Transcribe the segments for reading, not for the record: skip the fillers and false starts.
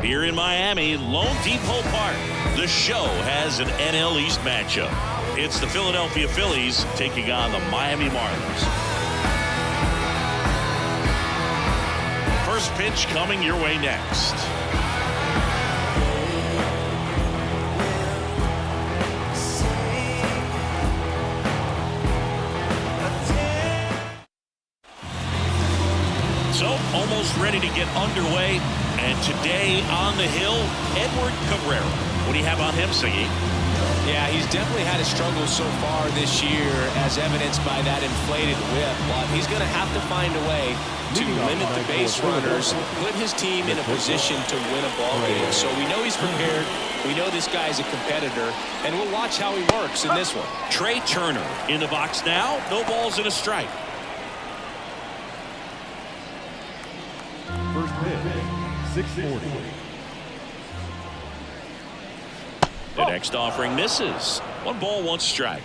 Here in Miami, Lone Depot Park, the show has an NL East matchup. It's the Philadelphia Phillies taking on the Miami Marlins. First pitch coming your way next. So, almost ready to get underway. And today on the hill, Edward Cabrera. What do you have on him, Siggy? Yeah, he's definitely had a struggle so far this year, as evidenced by that inflated whip. But he's going to have to find a way to limit the base runners, put his team in a position to win a ball game. So we know he's prepared. We know this guy's a competitor, and we'll watch how he works in this one. Trey Turner in the box now. No balls and a strike. First pitch, 640. The next offering misses. 1 ball, 1 strike.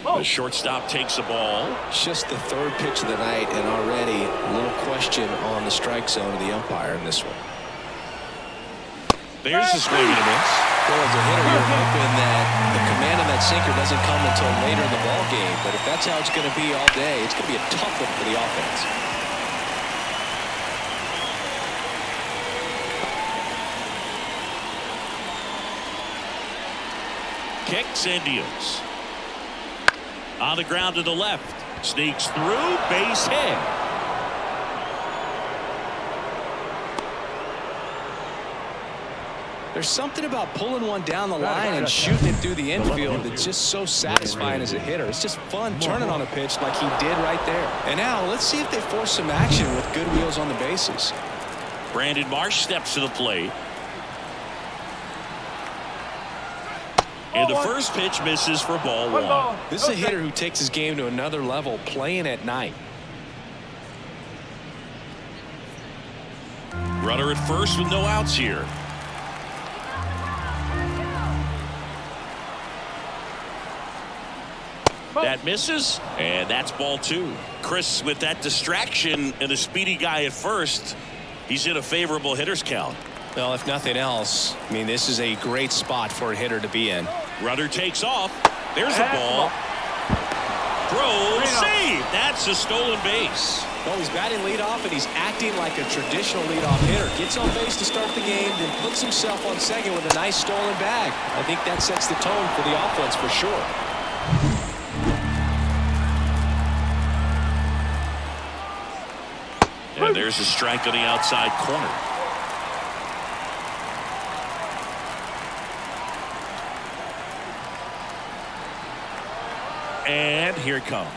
The shortstop takes the ball. Just the 3rd pitch of the night, and already a little question on the strike zone of the umpire in this one. There's a swing and a miss. Well, as a hitter, you're hoping that the command of that sinker doesn't come until later in the ball game. But if that's how it's going to be all day, it's going to be a tough one for the offense. Kicks and deals. On the ground to the left. Sneaks through. Base hit. There's something about pulling one down the line and shooting it through the infield that's just so satisfying as a hitter. It's just fun turning on a pitch like he did right there. And now let's see if they force some action with good wheels on the bases. Brandon Marsh steps to the plate. And the first pitch misses for ball 1. This is a hitter who takes his game to another level, playing at night. Runner at first with no outs here. That misses, and that's ball 2. Chris, with that distraction and the speedy guy at first, he's in a favorable hitter's count. Well, if nothing else, I mean, this is a great spot for a hitter to be in. Runner takes off. There's a ball. Throw, save. That's a stolen base. Well, he's batting leadoff, and he's acting like a traditional leadoff hitter. Gets on base to start the game, then puts himself on second with a nice stolen bag. I think that sets the tone for the offense for sure. And there's a strike on the outside corner. And here it comes.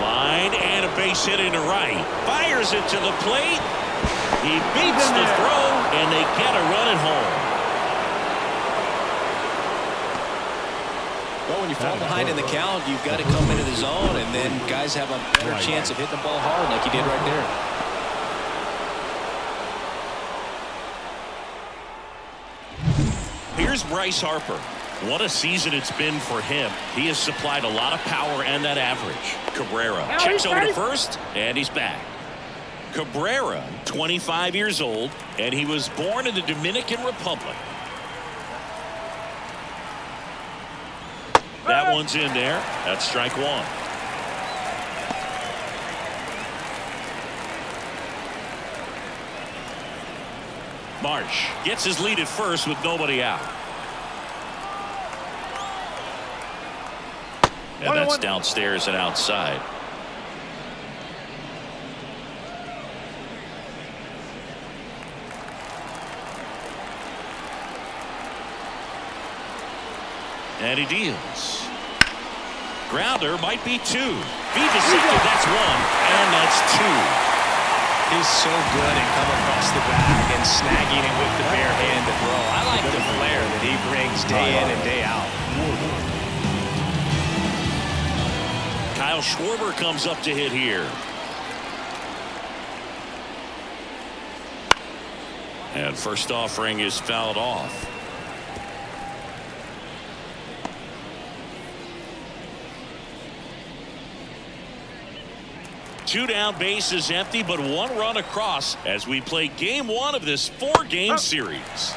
Line and a base hit into right. Fires it to the plate. He beats the throw, and they get a run at home. Well, when you fall behind in the count, you've got to come into the zone, and then guys have a better chance of hitting the ball hard like he did right there. Here's Bryce Harper. What a season it's been for him. He has supplied a lot of power and that average. Cabrera checks over to first, and he's back. Cabrera, 25 years old, and he was born in the Dominican Republic. That one's in there. That's strike 1. Marsh gets his lead at first with nobody out. And that's downstairs and outside. And he deals. Grounder might be 2. Vivasector, that's 1. And that's 2. He's so good at coming across the bag and snagging it with the bare hand to throw. I like the flair that he brings day in and day out. Kyle Schwarber comes up to hit here. And first offering is fouled off. 2 down, bases empty, but 1 run across as we play game 1 of this 4-game series.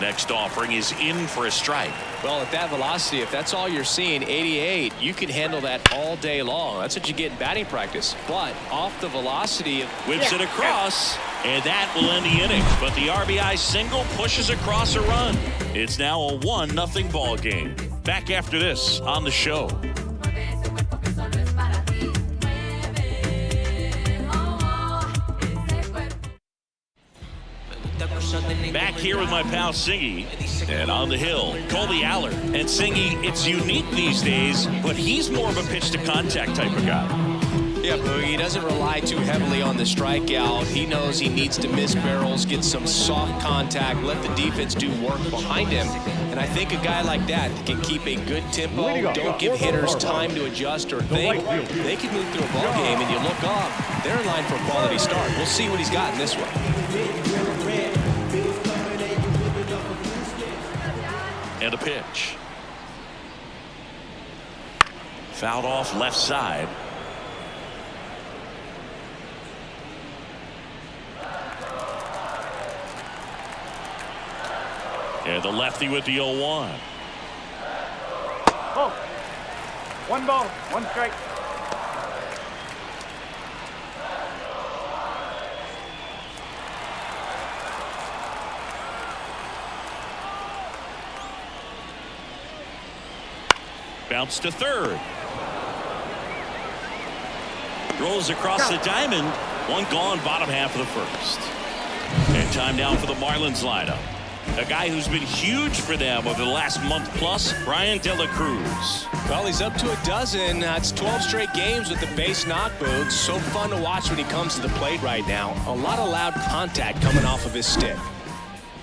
Next offering is in for a strike. Well, at that velocity, if that's all you're seeing, 88, you can handle that all day long. That's what you get in batting practice. But off the velocity, whips it across, and that will end the inning. But the RBI single pushes across a run. It's now a 1-0 ball game. Back after this on the show. Back here with my pal Singy, and on the hill, Colby Aller. And Singy, it's unique these days, but he's more of a pitch-to-contact type of guy. Yeah, Boogie, he doesn't rely too heavily on the strikeout. He knows he needs to miss barrels, get some soft contact, let the defense do work behind him. And I think a guy like that can keep a good tempo, don't give hitters time to adjust or think. They can move through a ball game, and you look up, they're in line for a quality start. We'll see what he's got in this one. And a pitch. Fouled off left side. And the lefty with the 0-1. Oh. 1 ball, 1 strike. Bounce to third. Rolls across the diamond. 1 gone, bottom half of the first. And time down for the Marlins lineup. A guy who's been huge for them over the last month plus, Brian De La Cruz. Well, he's up to a dozen. That's 12 straight games with the base knock boots. So fun to watch when he comes to the plate right now. A lot of loud contact coming off of his stick.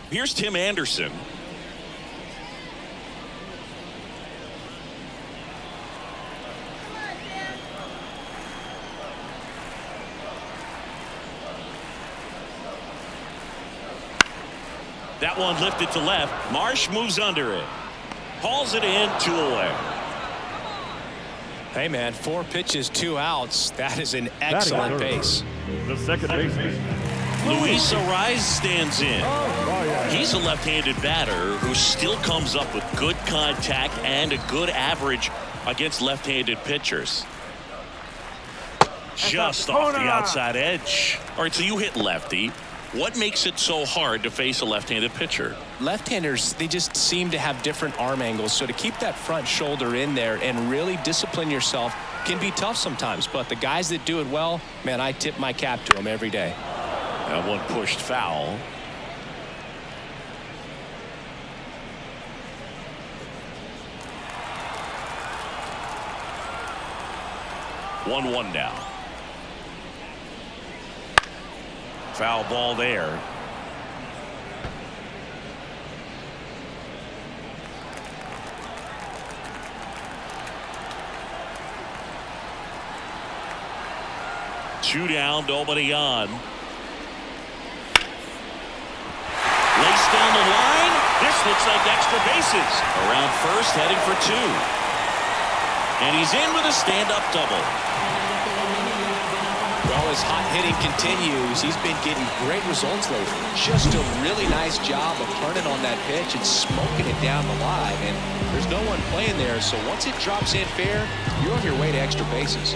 Here's Tim Anderson. That one lifted to left. Marsh moves under it. Hauls it in, 2 away. Hey, man, 4 pitches, 2 outs. That is an excellent base. The second baseman, Luis Ariz stands in. He's a left-handed batter who still comes up with good contact and a good average against left-handed pitchers. Just off the outside edge. All right, so you hit lefty. What makes it so hard to face a left-handed pitcher? Left-handers, they just seem to have different arm angles. So to keep that front shoulder in there and really discipline yourself can be tough sometimes. But the guys that do it well, man, I tip my cap to them every day. That one pushed foul. One now. Foul ball there. Two down, nobody on. Lace down the line. This looks like extra bases. Around first, heading for 2. And he's in with a stand-up double. Well, his hot hitting continues. He's been getting great results lately. Just a really nice job of turning on that pitch and smoking it down the line. And there's no one playing there, so once it drops in fair, you're on your way to extra bases.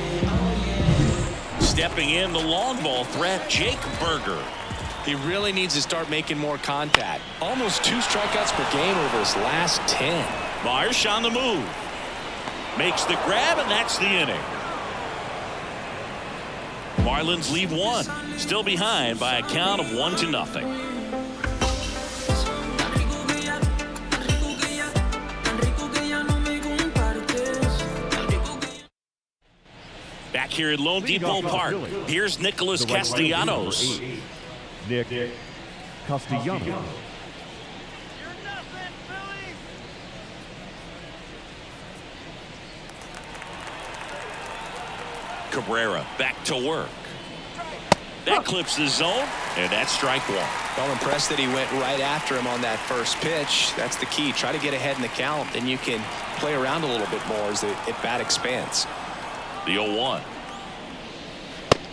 Stepping in, the long ball threat, Jake Berger. He really needs to start making more contact. Almost 2 strikeouts per game over his last 10. Marsh on the move. Makes the grab, and that's the inning. Marlins leave 1. Still behind by a count of 1-0. Back here at Lone Depot Park, here's Nicholas Castellanos. Nick Castellanos. Cabrera back to work. That clips the zone, and that's strike 1. Well, impressed that he went right after him on that first pitch. That's the key. Try to get ahead in the count, then you can play around a little bit more as the at-bat expands. The 0-1.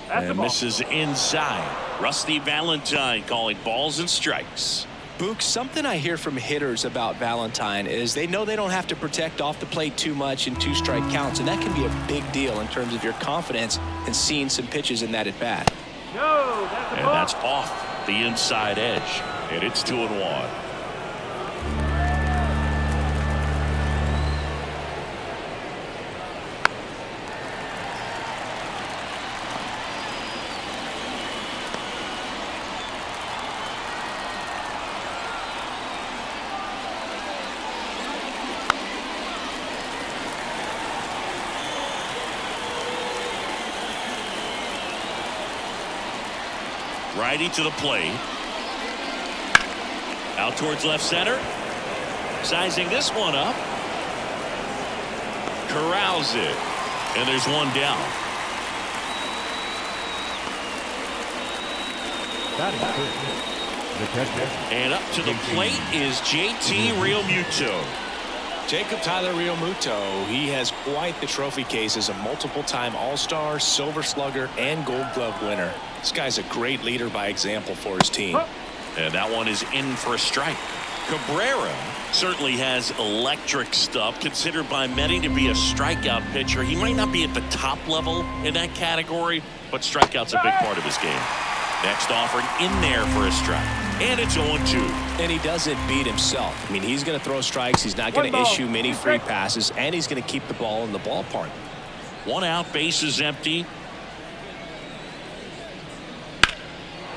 That's the And ball. misses inside. Rusty Valentine calling balls and strikes. Book, something I hear from hitters about Valentine is they know they don't have to protect off the plate too much in 2-strike counts, and that can be a big deal in terms of your confidence and seeing some pitches in that at bat. No, that's the And ball. that's off the inside edge. And it's 2-1. Righty to the plate. Out towards left center. Sizing this one up. Corrals it. And there's one down. Batting fifth, the catcher. And up to the plate is JT Realmuto. Jacob Tyler Realmuto, he has quite the trophy case as a multiple-time All-Star, Silver Slugger, and Gold Glove winner. This guy's a great leader by example for his team. And that one is in for a strike. Cabrera certainly has electric stuff, considered by many to be a strikeout pitcher. He might not be at the top level in that category, but strikeout's a big part of his game. Next offering in there for a strike. And it's 0-2. And he doesn't beat himself. I mean, he's going to throw strikes. He's not going to issue many free passes, and he's going to keep the ball in the ballpark. One out, bases empty.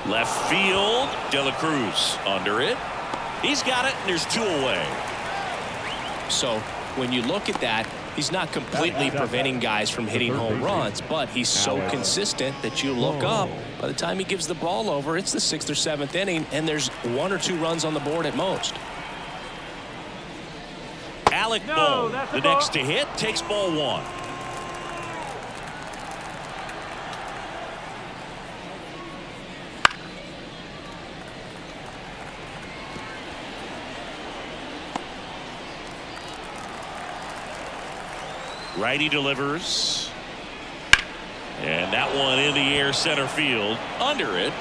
Left field, De La Cruz under it. He's got it, and there's 2 away. So when you look at that, he's not completely preventing guys from hitting home runs, but he's so consistent that you look up. By the time he gives the ball over, it's the 6th or 7th inning, and there's 1 or 2 runs on the board at most. Alec No, Bohm, that's the a ball. next to hit, takes ball 1. Righty delivers. And that one in the air center field. Under it.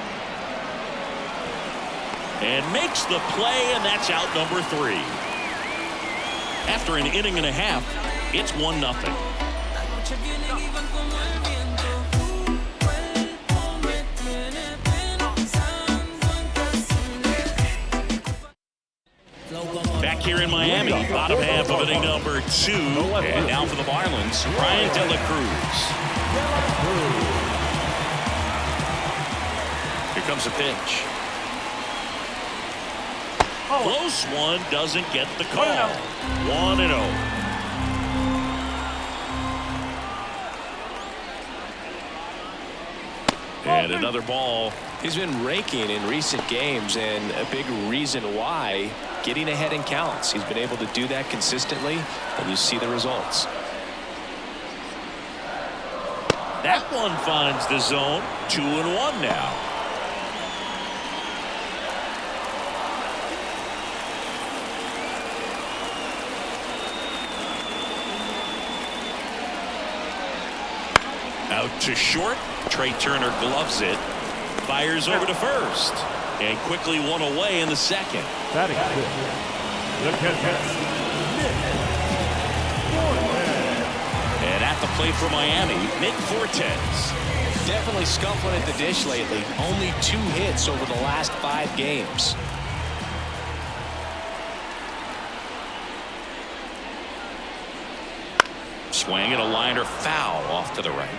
And makes the play, and that's out number 3. After an inning and a half, it's 1-0. Back here in Miami, bottom half of inning number 2. And now for the Marlins, Brian De La Cruz. Here comes a pitch. Close one, doesn't get the call. 1-0. And another ball. He's been raking in recent games, and a big reason why, getting ahead in counts. He's been able to do that consistently, and you see the results. That one finds the zone. 2-1 now. Out to short. Trey Turner gloves it. Fires over to first. And quickly one away in the second. Batting fifth, the catcher. And at the plate for Miami, Nick Fortes. Definitely scuffling at the dish lately. Only 2 hits over the last 5 games. Swing and a liner foul off to the right.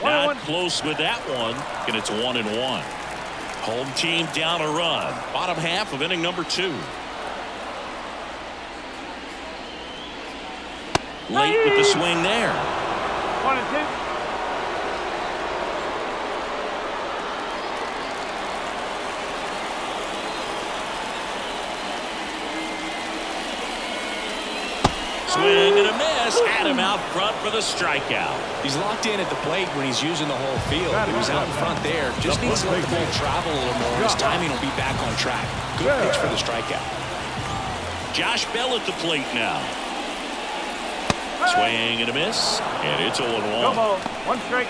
Not close with that one, and it's 1-1. Home team down a run. Bottom half of inning number 2. Late with the swing there. 1-2. Swing and a miss. just had him out front for the strikeout. He's locked in at the plate when he's using the whole field. He was out in front there. Just needs to let the ball travel a little more. His timing will be back on track. Good pitch for the strikeout. Josh Bell at the plate now. Swing and a miss, and it's 0-1. No ball. One strike.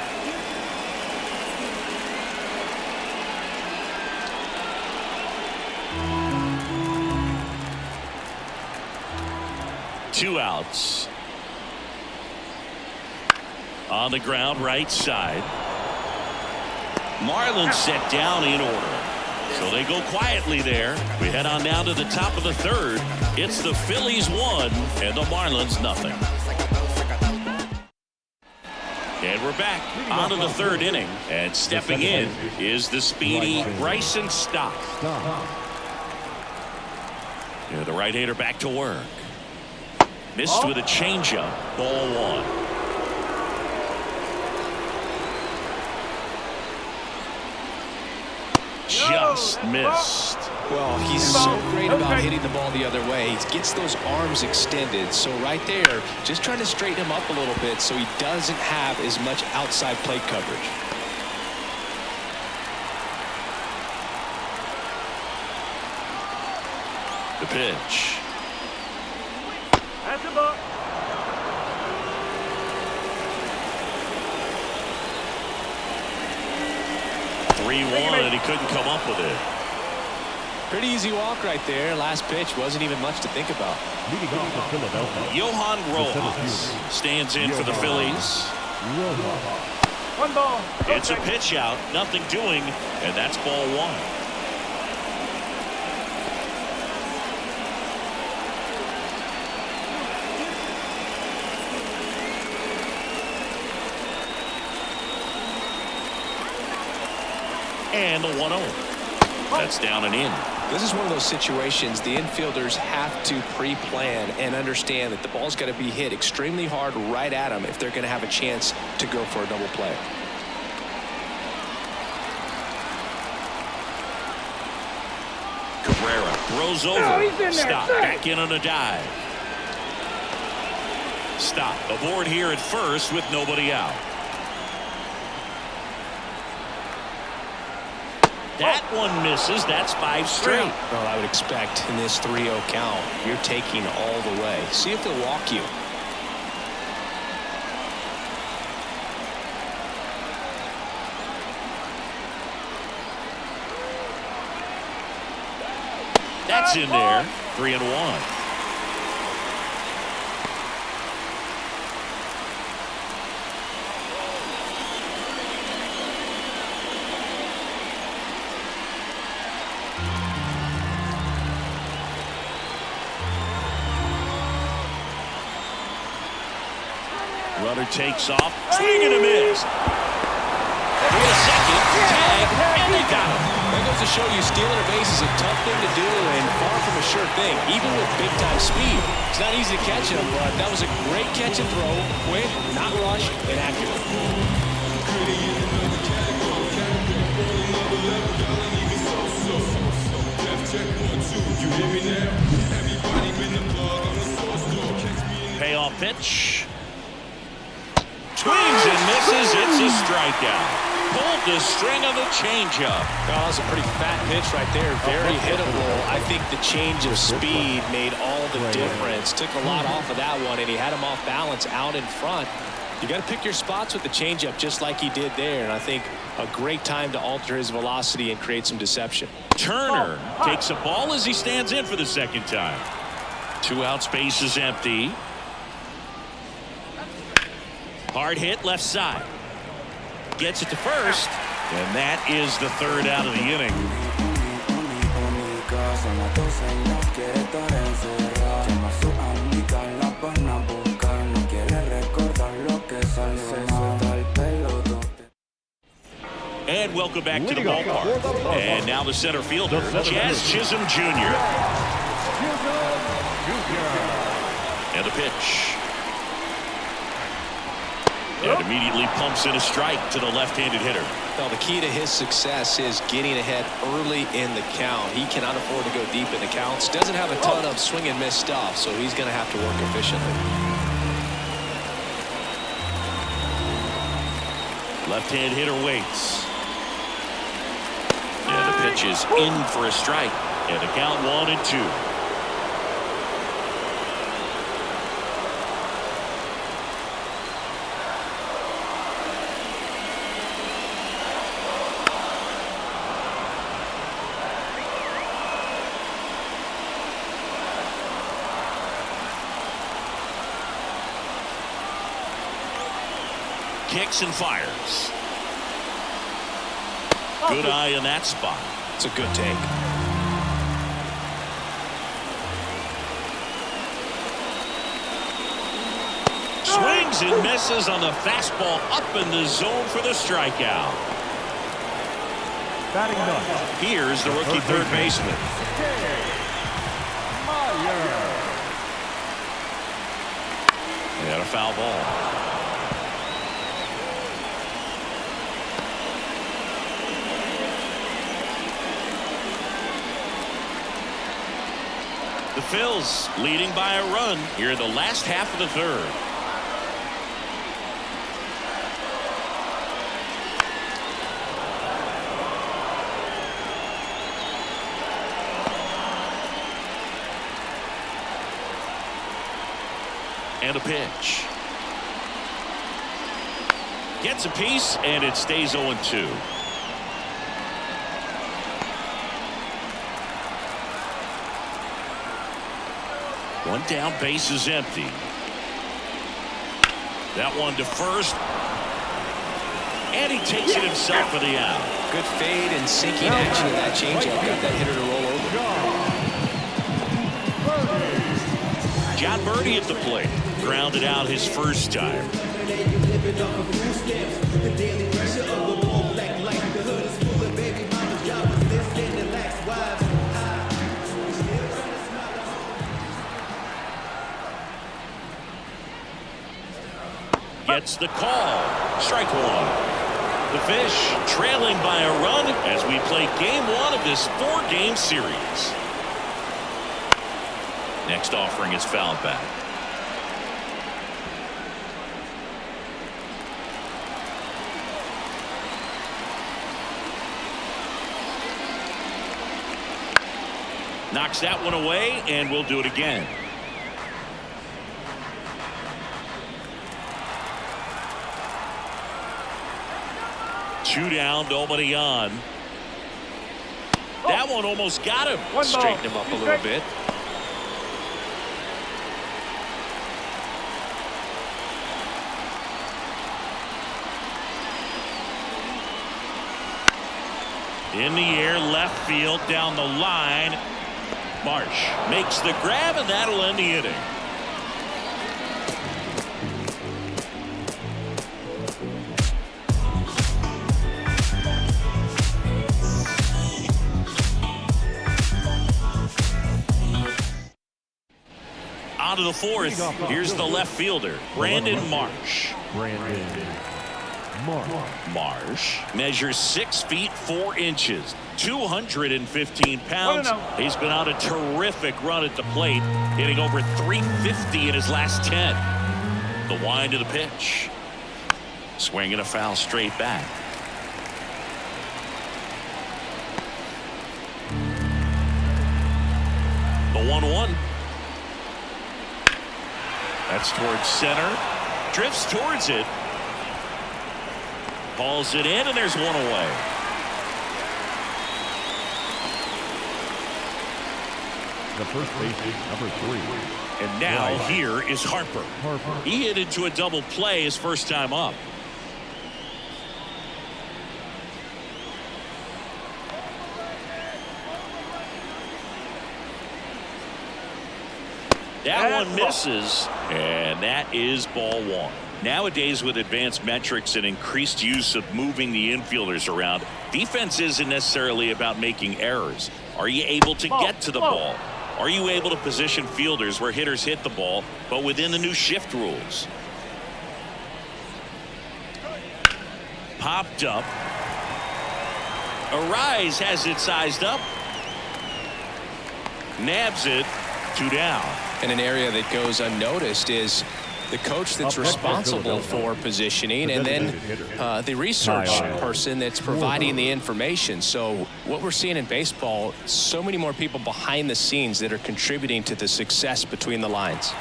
Two outs. On the ground, right side. Marlins set down in order. So they go quietly there. We head on down to the top of the third. It's the Phillies 1 and the Marlins nothing. And we're back onto the third inning. And stepping in is the speedy Bryson Stott. Yeah, the right-hander back to work. Missed with a changeup. Ball 1. Just missed. Well, he's so great about hitting the ball the other way. He gets those arms extended. So right there, just trying to straighten him up a little bit so he doesn't have as much outside plate coverage. The pitch. That's the ball. And he couldn't come up with it. Pretty easy walk right there. Last pitch wasn't even much to think about. Leading off the Philadelphia. Johan Rojas stands in for the Phillies. One ball. It's a pitch out, nothing doing, and that's ball 1. And a 1-0. That's down and in. This is one of those situations the infielders have to pre-plan and understand that the ball's got to be hit extremely hard right at them if they're going to have a chance to go for a double play. Cabrera throws over. Stop. Back in on a dive. Stop. Aboard here at first with nobody out. That one misses. That's 5 straight. Well, I would expect in this 3-0 count, you're taking all the way. See if they'll walk you. That's in there. 3-1. Runner takes off. Swing and a miss. Wait a second. Tag. And they got him. That goes to show you stealing a base is a tough thing to do and far from a sure thing, even with big-time speed. It's not easy to catch him, but that was a great catch and throw. Quick, not rushed, and accurate. Payoff pitch. Swings and misses. It's a strikeout. Pulled the string of the changeup. Oh, that was a pretty fat pitch right there. Very hittable. I think the change of speed made all the difference. Took a lot off of that one, and he had him off balance out in front. You got to pick your spots with the changeup just like he did there, and I think a great time to alter his velocity and create some deception. Turner takes a ball as he stands in for the second time. 2 out, space is empty. Hard hit left side. Gets it to first, and that is the 3rd out of the inning. And welcome back to the ballpark. And now the center fielder, Jazz Chisholm Jr. And the pitch. And immediately pumps in a strike to the left-handed hitter. Well, the key to his success is getting ahead early in the count. He cannot afford to go deep in the counts. Doesn't have a ton of swing and miss stuff, so he's going to have to work efficiently. Left-hand hitter waits. And the pitch is in for a strike. And the count 1-2. Kicks and fires. Good eye in that spot. It's a good take. Swings and misses on the fastball up in the zone for the strikeout. Batting ninth. Here's the rookie third baseman. And a foul ball. The Phillies leading by a run here in the last half of the third. And a pitch. Gets a piece, and it stays 0-2. One down, base is empty. That one to first. And he takes it himself for the out. Good fade and sinking action of that changeup. Got that hitter to roll over. John Birdie at the plate. Grounded out his first time. Gets the call. Strike one. The Fish trailing by a run as we play game one of this 4-game series. Next offering is fouled back. Knocks that one away, and we'll do it again. Two down, nobody on. That one almost got him. Straighten him up a little bit. In the air, left field, down the line. Marsh makes the grab, and that'll end the inning. On to the fourth. Here's the left fielder, Brandon Marsh. Marsh measures 6 feet 4 inches, 215 pounds. He's been on a terrific run at the plate, hitting over 350 in his last 10. The wind of the pitch. Swinging a foul straight back. The 1-1. That's towards center. Drifts towards it. Hauls it in, and there's one away. The first baseman, number 3. And now here is Harper. He hit into a double play his first time up. That one misses, and that is ball one. Nowadays, with advanced metrics and increased use of moving the infielders around, defense isn't necessarily about making errors. Are you able to get to the ball? Are you able to position fielders where hitters hit the ball, but within the new shift rules? Popped up. Arise has it sized up. Nabs it. 2 down. And an area that goes unnoticed is the coach that's responsible for positioning, and then the research person that's providing the information. So what we're seeing in baseball, so many more people behind the scenes that are contributing to the success between the lines.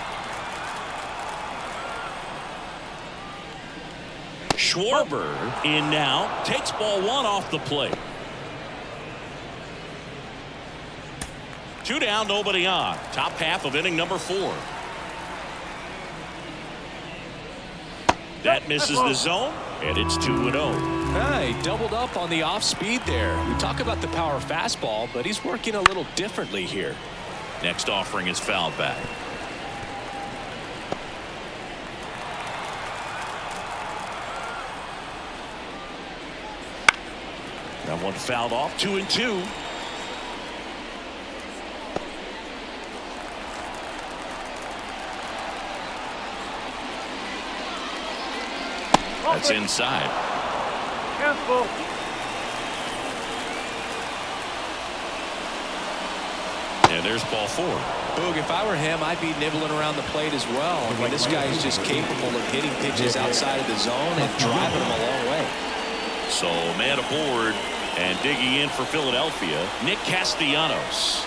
Schwarber in now, takes ball 1 off the plate. 2 down, nobody on. Top half of inning number 4. That misses the zone, and it's 2-0. He doubled up on the off speed there. We talk about the power fastball, but he's working a little differently here. Next offering is fouled back. That one fouled off. 2-2. That's inside. Careful. And there's ball 4. Boog, if I were him, I'd be nibbling around the plate as well. I mean, this guy is just capable of hitting pitches outside of the zone and driving them a long way. So man aboard and digging in for Philadelphia, Nick Castellanos.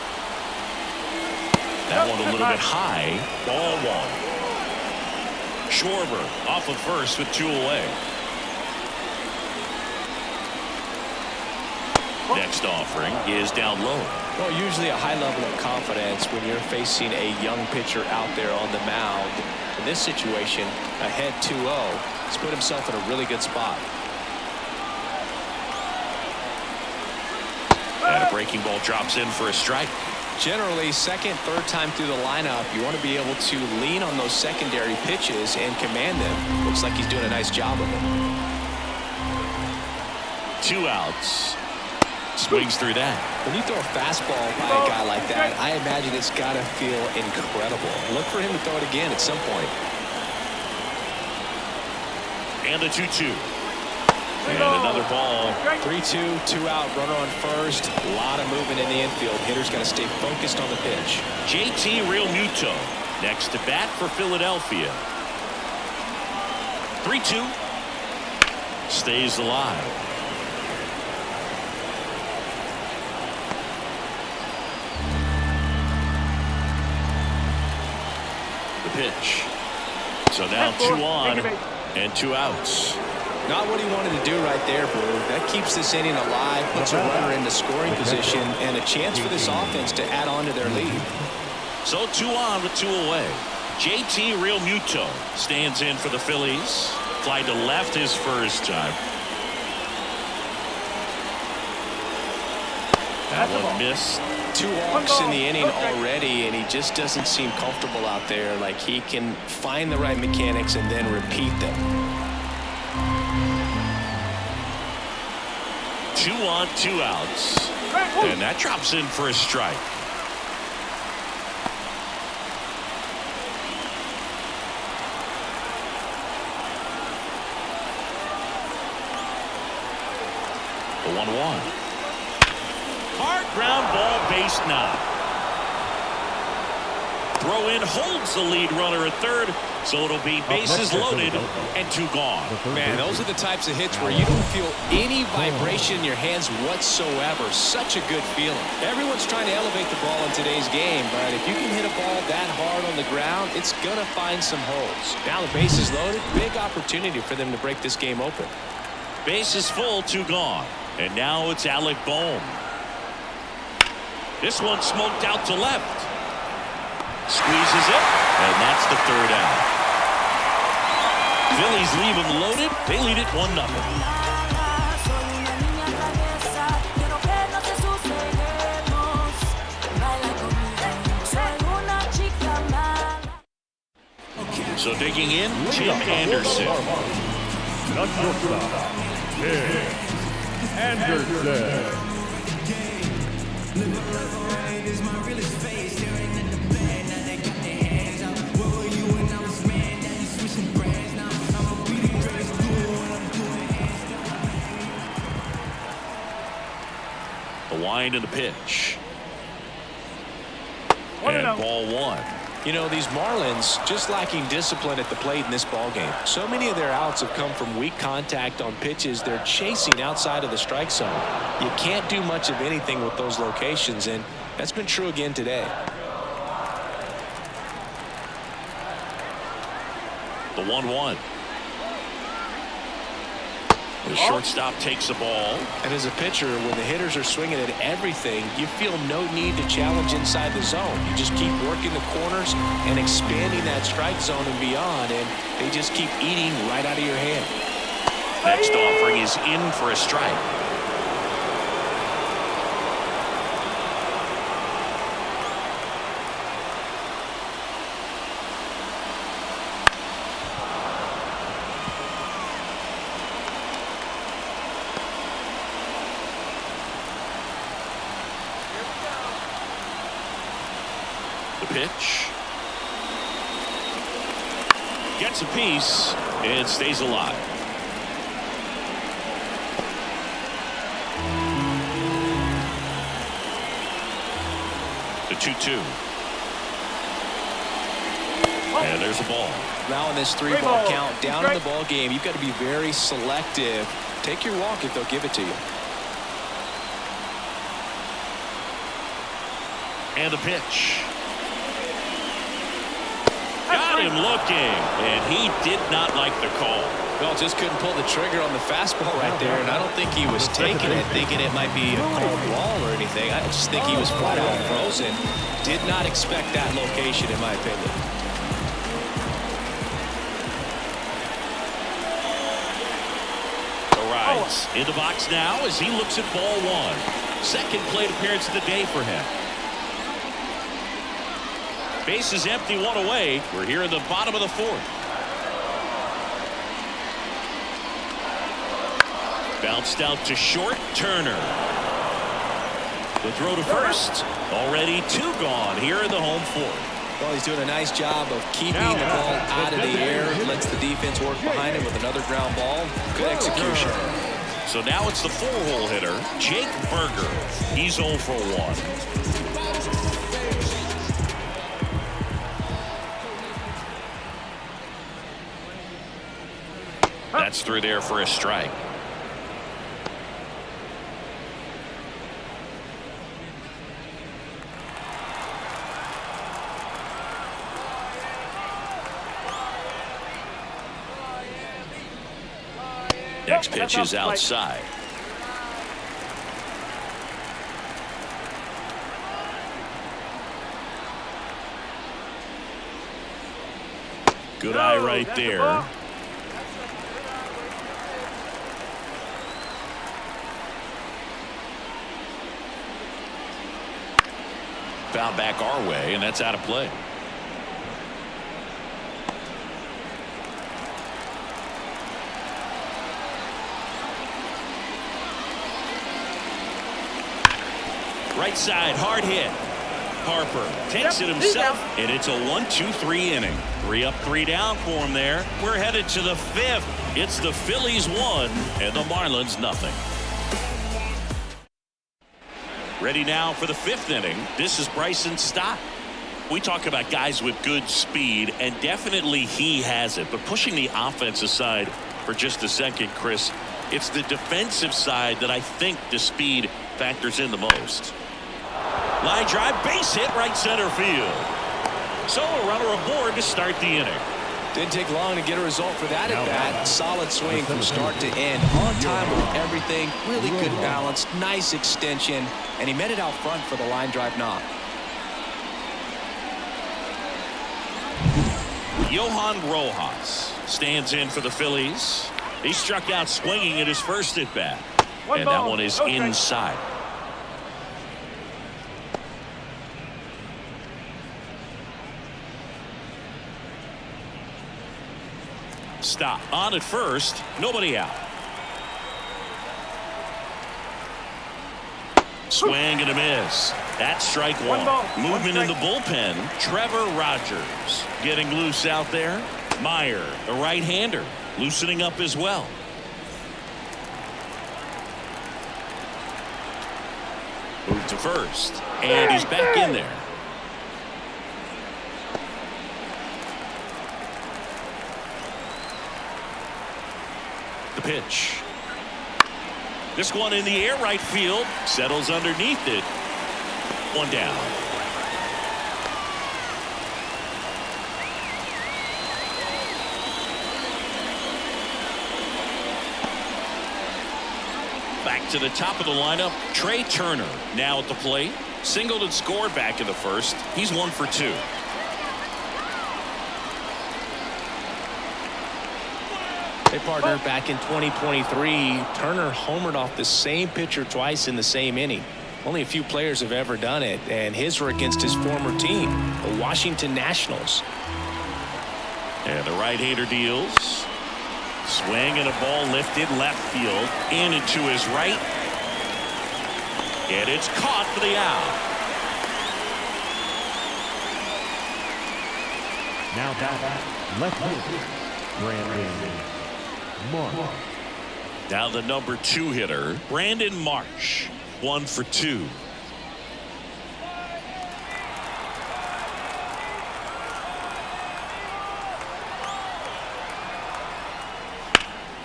That one a little bit high. Ball 1. Schwarber off of first with 2 away. Next offering is down low. Well, usually a high level of confidence when you're facing a young pitcher out there on the mound. In this situation, ahead 2-0, he's put himself in a really good spot. And a breaking ball drops in for a strike. Generally, second, third time through the lineup, you want to be able to lean on those secondary pitches and command them. Looks like he's doing a nice job of it. 2 outs. Swings through that. When you throw a fastball by a guy like that, I imagine it's got to feel incredible. Look for him to throw it again at some point. And the 2-2. And another ball. 3-2, 2 out, runner on first. A lot of movement in the infield. Hitter's got to stay focused on the pitch. JT Realmuto next to bat for Philadelphia. 3-2. Stays alive. The pitch. So now 2 on and 2 outs. Not what he wanted to do right there, Boo. That keeps this inning alive, puts a runner into scoring position, and a chance for this offense to add on to their lead. So 2 on with 2 away. JT Realmuto stands in for the Phillies. Fly to left his first time. That one missed. 2 walks in the inning already, and he just doesn't seem comfortable out there. Like he can find the right mechanics and then repeat them. 2 on, 2 outs. And that drops in for a strike. The 1-1. Hard ground ball, base knock. Throw in holds the lead runner at third, so it'll be bases loaded and 2 gone. Man, those are the types of hits where you don't feel any vibration in your hands whatsoever. Such a good feeling. Everyone's trying to elevate the ball in today's game, but if you can hit a ball that hard on the ground, it's going to find some holes. Now the base is loaded. Big opportunity for them to break this game open. Bases full, 2 gone. And now it's Alec Bohm. This one smoked out to left. Squeezes it, and that's the 3rd out. Phillies leave them loaded. They lead it 1-0. So digging in, Tim Anderson. Not your stop. Tim Anderson. The wind and the pitch. And ball 1. You know, these Marlins just lacking discipline at the plate in this ballgame. So many of their outs have come from weak contact on pitches they're chasing outside of the strike zone. You can't do much of anything with those locations, and that's been true again today. The 1-1. The shortstop takes the ball. And as a pitcher, when the hitters are swinging at everything, you feel no need to challenge inside the zone. You just keep working the corners and expanding that strike zone and beyond, and they just keep eating right out of your hand. Next offering is in for a strike. Pitch. Gets a piece and stays alive. The 2-2. And there's a ball. Now in this 3-ball count, down in the ball game, you've got to be very selective. Take your walk if they'll give it to you. And the pitch. Got him looking, and he did not like the call. Well, just couldn't pull the trigger on the fastball right there, and I don't think he was taking it thinking it might be a called ball or anything. I just think he was flat out frozen. Did not expect that location, in my opinion. Arrives in the box now as he looks at ball one. Second plate appearance of the day for him. Base is empty, one away. We're here in the bottom of the fourth. Bounced out to short. Turner. The throw to first. Already 2 gone here in the home fourth. Well, he's doing a nice job of keeping the ball out of the air. Lets the defense work behind him with another ground ball. Good execution. So now it's the 4-hole hitter, Jake Berger. He's 0 for 1. That's through there for a strike. Next pitch is outside. Good eye right there. Foul back our way, and that's out of play. Right side, hard hit. Harper takes it himself, and it's a 1-2-3 inning. 3 up, 3 down for him there. We're headed to the 5th. It's the Phillies 1 and the Marlins nothing. Ready now for the 5th inning. This is Bryson Stott. We talk about guys with good speed, and definitely he has it. But pushing the offense aside for just a second, Chris, it's the defensive side that I think the speed factors in the most. Line drive, base hit, right center field. So a runner aboard to start the inning. Didn't take long to get a result for that at bat. Solid swing from start to end. On time with everything. Really good balance. Nice extension. And he met it out front for the line drive knock. Johan Rojas stands in for the Phillies. He struck out swinging at his first at bat. And that one is inside. Stop on at first, nobody out. Swing and a miss. That's strike one. Movement in the bullpen. Trevor Rogers getting loose out there. Meyer, a right-hander, loosening up as well. Move to first, and he's back in there. pitch. This one in the air, right field. Settles underneath it. One down. Back to the top of the lineup, Trey Turner now at the plate. Singleton scored back in the first. He's 1 for 2. They partnered back in 2023. Turner homered off the same pitcher twice in the same inning. Only a few players have ever done it, and his were against his former team, the Washington Nationals. And the right-hander deals. Swing and a ball lifted left field. In and to his right. And it's caught for the out. Now back, left field, Brandon Marsh. Now the number 2 hitter, Brandon Marsh, 1 for 2.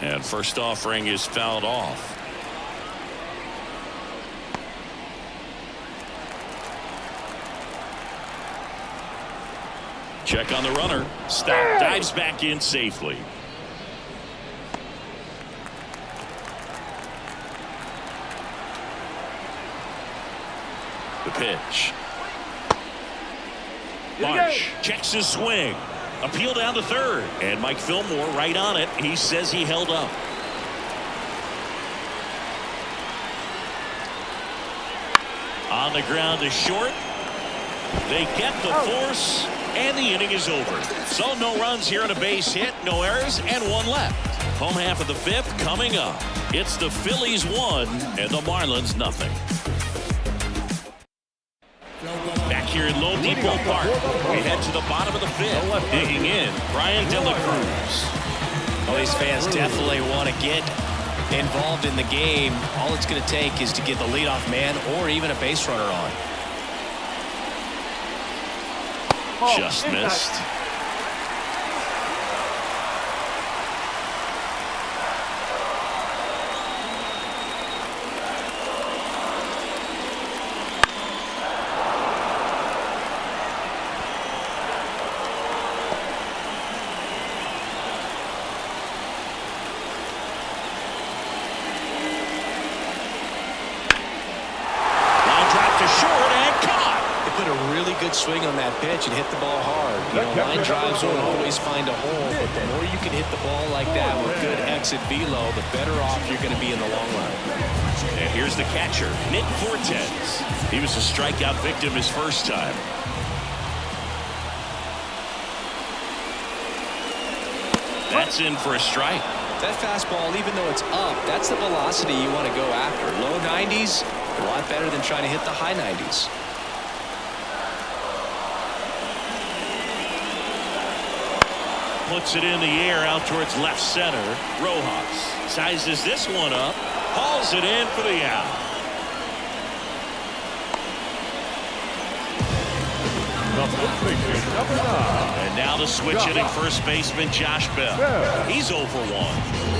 And first offering is fouled off. Check on the runner. Stop. Dives back in safely. The pitch. Marsh checks his swing. Appeal down to third. And Mike Fillmore right on it. He says he held up. On the ground to short. They get the force. And the inning is over. So no runs here on a base hit. No errors and 1 left. Home half of the 5th coming up. It's the Phillies 1 and the Marlins nothing. Back here in Lone Depot Park, we head to the bottom of the 5th. Digging in, Brian De La Cruz. Well, these fans definitely want to get involved in the game. All it's going to take is to get the leadoff man or even a base runner on. Just missed. Swing on that pitch and hit the ball hard. You know, line drives won't always find a hole, but the more you can hit the ball like that with good exit velo, the better off you're going to be in the long run. And here's the catcher, Nick Fortes. He was a strikeout victim his first time. That's in for a strike. That fastball, even though it's up, that's the velocity you want to go after. Low 90s, a lot better than trying to hit the high 90s. Puts it in the air out towards left center. Rojas sizes this one up. Hauls it in for the out. And now the switch hitting first baseman Josh Bell. He's 0 for 1.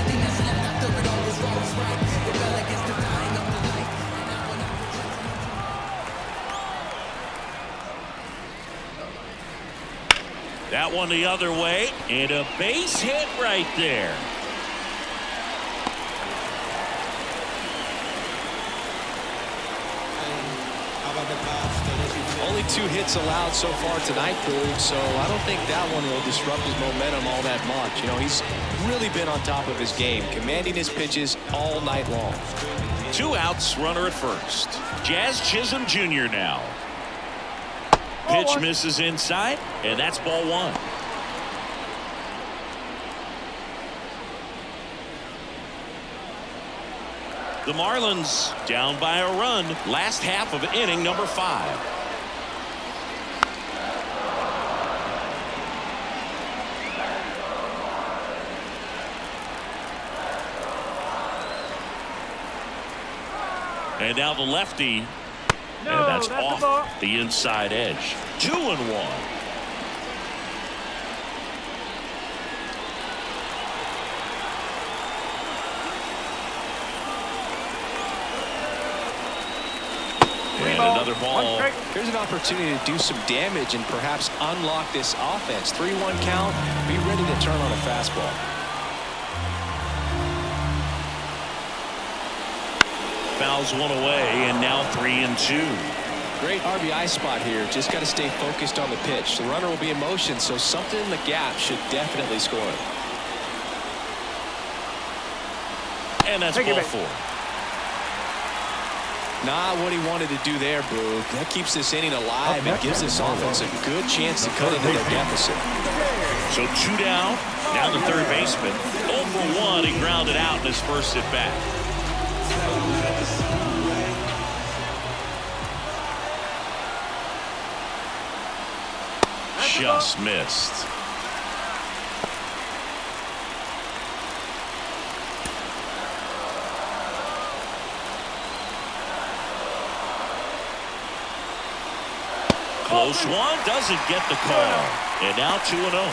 That one the other way, and a base hit right there. Only 2 hits allowed so far tonight, Pooh, so I don't think that one will disrupt his momentum all that much. You know, he's really been on top of his game, commanding his pitches all night long. 2 outs, runner at first. Jazz Chisholm Jr. now. Pitch misses inside, and that's ball 1. The Marlins down by a run. Last half of inning number 5. And now the lefty. No, and that's off the the inside edge. 2-1. And another ball. Here's an opportunity to do some damage and perhaps unlock this offense. 3-1 count. Be ready to turn on a fastball. Fouls one away, and now 3-2. Great RBI spot here. Just got to stay focused on the pitch. The runner will be in motion, so something in the gap should definitely score. And that's ball 4. Not what he wanted to do there, Boo. That keeps this inning alive and gives this offense a good chance to cut into their deficit. So 2 down. Now the third baseman. 0 for 1. He grounded out in his first at bat. Just missed. Close one, doesn't get the call. And now 2-0.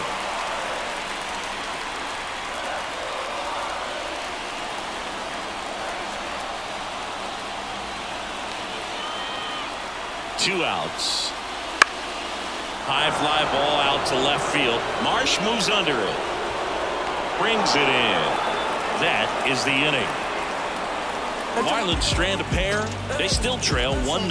Two outs. High fly ball out to left field. Marsh moves under it. Brings it in. That is the inning. The Marlins strand a pair. They still trail 1-0.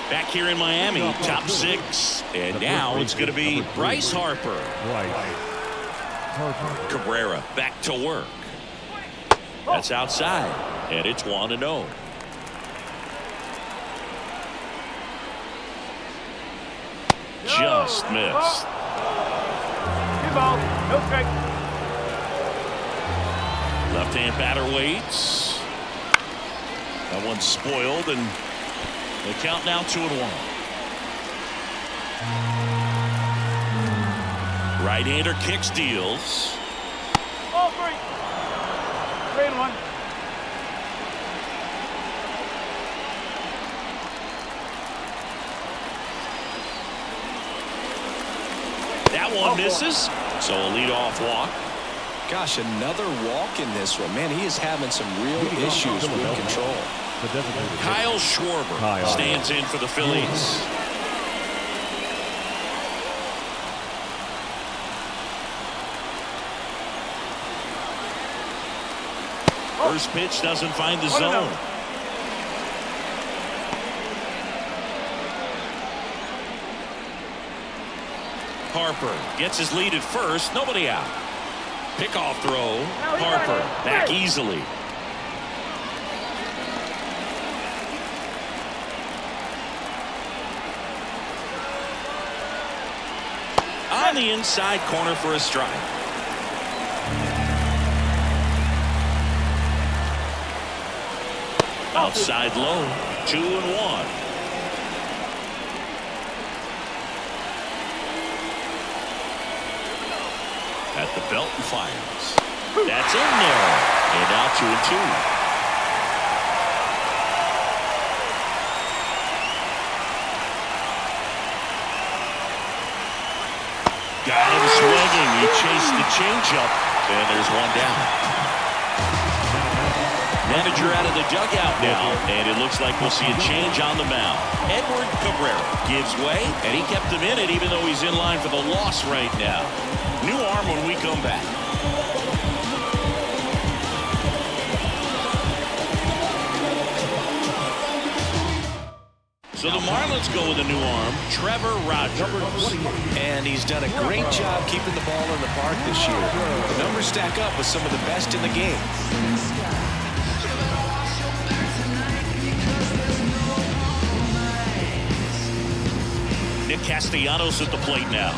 Back here in Miami, top 6. And now it's going to be Bryce Harper. Cabrera back to work. That's outside, and it's 1-0. Just missed. Left-hand batter waits. That one's spoiled, and the count now 2-1. Right-hander kicks, deals. Ball 3. 3-1. That one misses, so a leadoff walk. Gosh, another walk in this one. Man, he is having some real issues with control. Kyle Schwarber stands in for the Phillies. First pitch doesn't find the zone. Harper gets his lead at first. Nobody out. Pickoff throw. Harper back easily. On the inside corner for a strike. Outside low. 2-1. At the belt and fires. That's in there. And now 2-2. Got him swinging. He chased the changeup. And there's one down. Manager out of the dugout now, and it looks like we'll see a change on the mound. Edward Cabrera gives way, and he kept him in it even though he's in line for the loss right now. New arm when we come back. So the Marlins go with a new arm, Trevor Rogers. And he's done a great job keeping the ball in the park this year. The numbers stack up with some of the best in the game. Nick Castellanos at the plate now.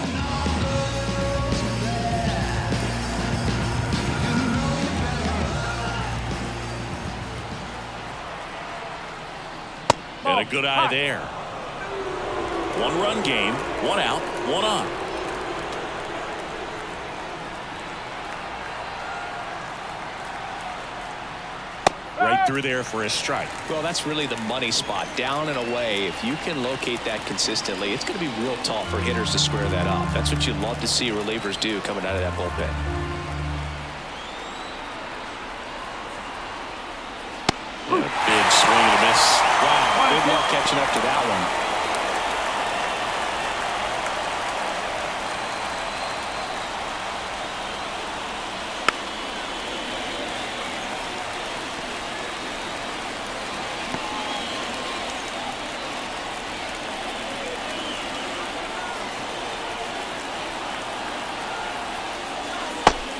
And a good eye there. 1-run game, 1 out, 1 on. Right through there for a strike. Well, that's really the money spot, down and away. If you can locate that consistently, it's going to be real tough for hitters to square that up. That's what you love to see relievers do coming out of that bullpen. Yeah, big swing and a miss. Wow, good luck catching up to that one.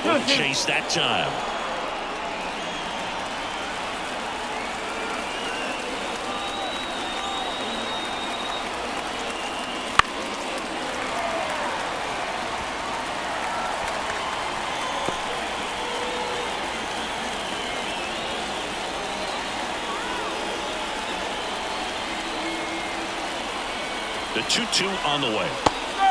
Couldn't chase that time. The 2-2 on the way.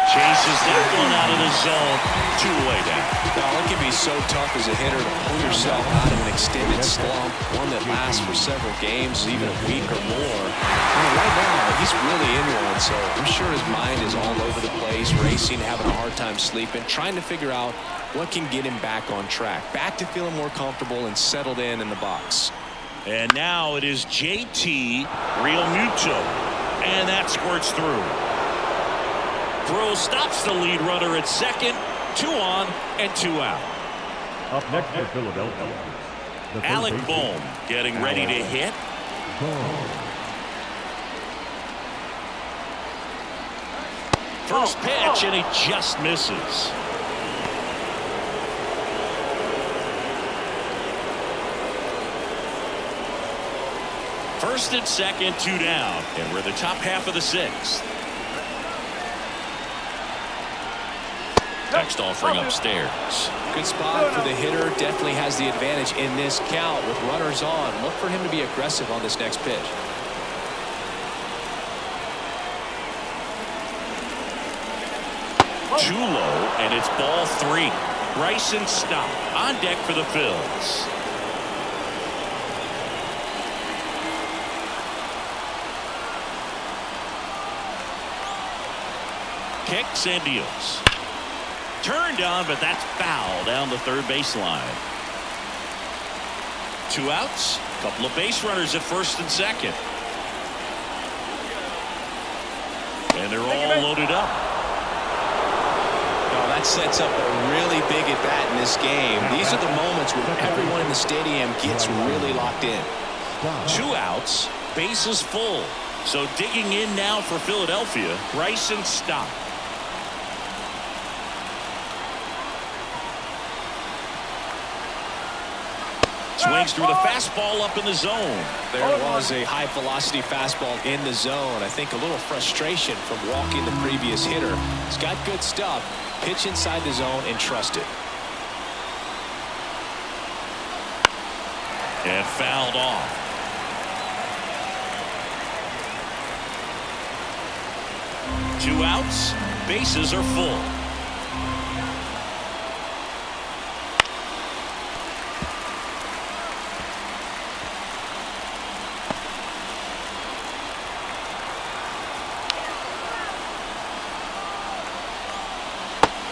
Chases that one out of the zone. 2 away down. Now, it can be so tough as a hitter to pull yourself out of an extended slump, one that lasts for several games, even a week or more. Right now, he's really in one, so I'm sure his mind is all over the place, racing, having a hard time sleeping, trying to figure out what can get him back on track, back to feeling more comfortable and settled in the box. And now it is JT Realmuto, and that squirts through. Throw stops the lead runner at second. 2 on and 2 out. Up next for Philadelphia, the Alec third Bohm getting ready to hit. First pitch, and he just misses. First and second, 2 down, and we're the top half of the 6th. Text offering upstairs. Good spot for the hitter. Definitely has the advantage in this count with runners on. Look for him to be aggressive on this next pitch. Too low, and it's ball 3. Bryson Stott on deck for the Phillies. Kicks and deals. Turned on, but that's foul down the third baseline. 2 outs. Couple of base runners at first and second. And they're all loaded up. Well, that sets up a really big at bat in this game. These are the moments when everyone in the stadium gets really locked in. 2 outs. Bases full. So digging in now for Philadelphia, Bryson Stott. Swings through the fastball up in the zone. There was a high-velocity fastball in the zone. I think a little frustration from walking the previous hitter. He's got good stuff. Pitch inside the zone and trust it. And fouled off. Two outs. Bases are full.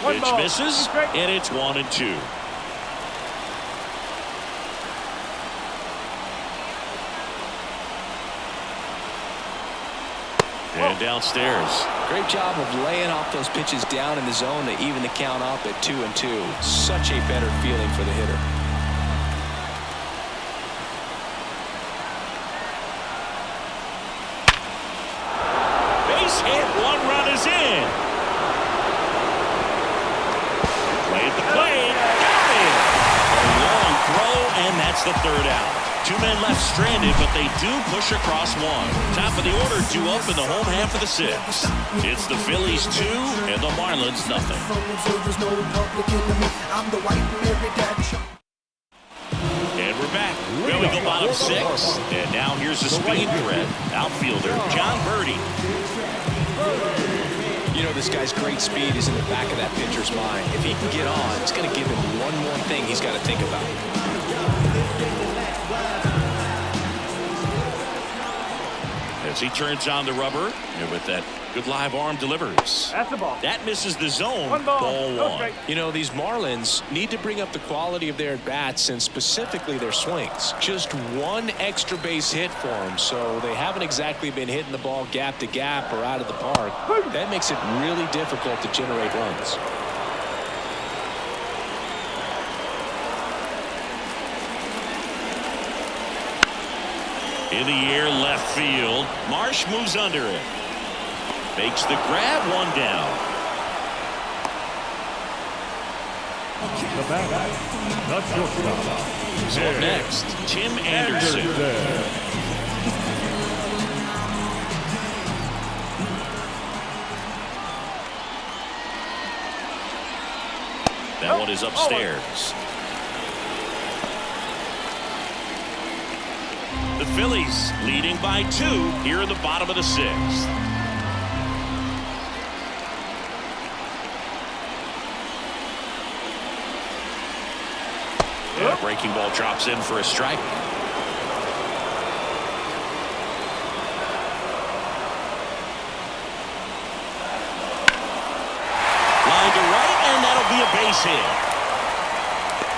Pitch misses, and it's 1-2. And downstairs. Great job of laying off those pitches down in the zone to even the count up at 2-2. Such a better feeling for the hitter. Base hit, 1 run is in. Play at the plate, got it. A long throw, and that's the 3rd out. 2 men left stranded, but they do push across 1. Top of the order due up in the home half of the 6th. It's the Phillies 2 and the Marlins nothing. And we're back. Well, we go bottom 6. And now here's the speed threat. Outfielder John Birdie. You know, this guy's great speed is in the back of that pitcher's mind. If he can get on, it's going to give him one more thing he's got to think about. as he turns on the rubber. And with that good live arm delivers. That's the ball. That misses the zone. One ball. Ball No one. strike. You know, these Marlins need to bring up the quality of their at-bats and specifically their swings. Just one extra base hit for them, so they haven't exactly been hitting the ball gap to gap or out of the park. That makes it really difficult to generate runs. In the air, left field. Marsh moves under it. Makes the grab, one down. The batter, the shortstop. So up next, Tim Anderson. That one is upstairs. The Phillies leading by 2 here in the bottom of the 6th. Yeah, breaking ball drops in for a strike. Line to right, and that'll be a base hit.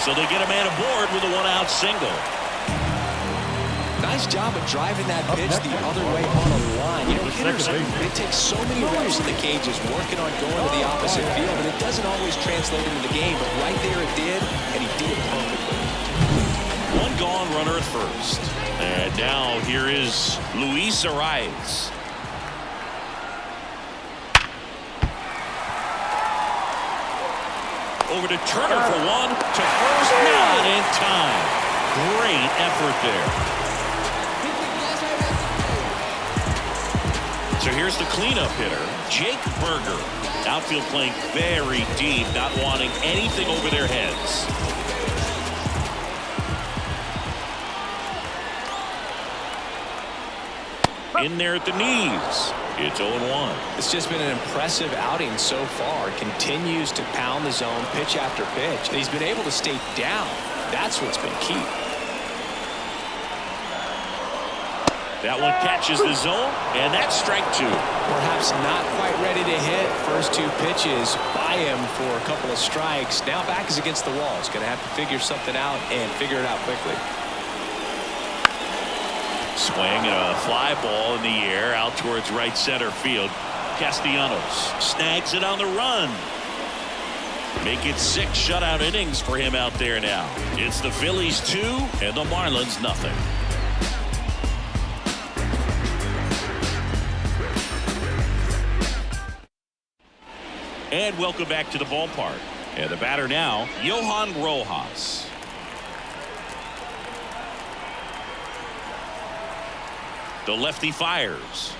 So they get a man aboard with a 1-out single. Nice job of driving that pitch the other way on a line. You know, hitters, they take so many reps in the cages working on going to the opposite field, and it doesn't always translate into the game, but right there it did, and he did it perfectly. One gone, runner at first. And now here is Luis Arias. Over to Turner for one, to first, not in time. Great effort there. So here's the cleanup hitter, Jake Berger. Outfield playing very deep, not wanting anything over their heads. In there at the knees. It's 0-1. It's just been an impressive outing so far. Continues to pound the zone pitch after pitch. And he's been able to stay down. That's what's been key. That one catches the zone, and that's strike 2. Perhaps not quite ready to hit. First 2 pitches by him for a couple of strikes. Now back is against the wall. He's going to have to figure something out and figure it out quickly. Swing and a fly ball in the air out towards right center field. Castellanos snags it on the run. Make it 6 shutout innings for him out there now. It's the Phillies 2 and the Marlins nothing. And welcome back to the ballpark. And the batter now, Johan Rojas. The lefty fires.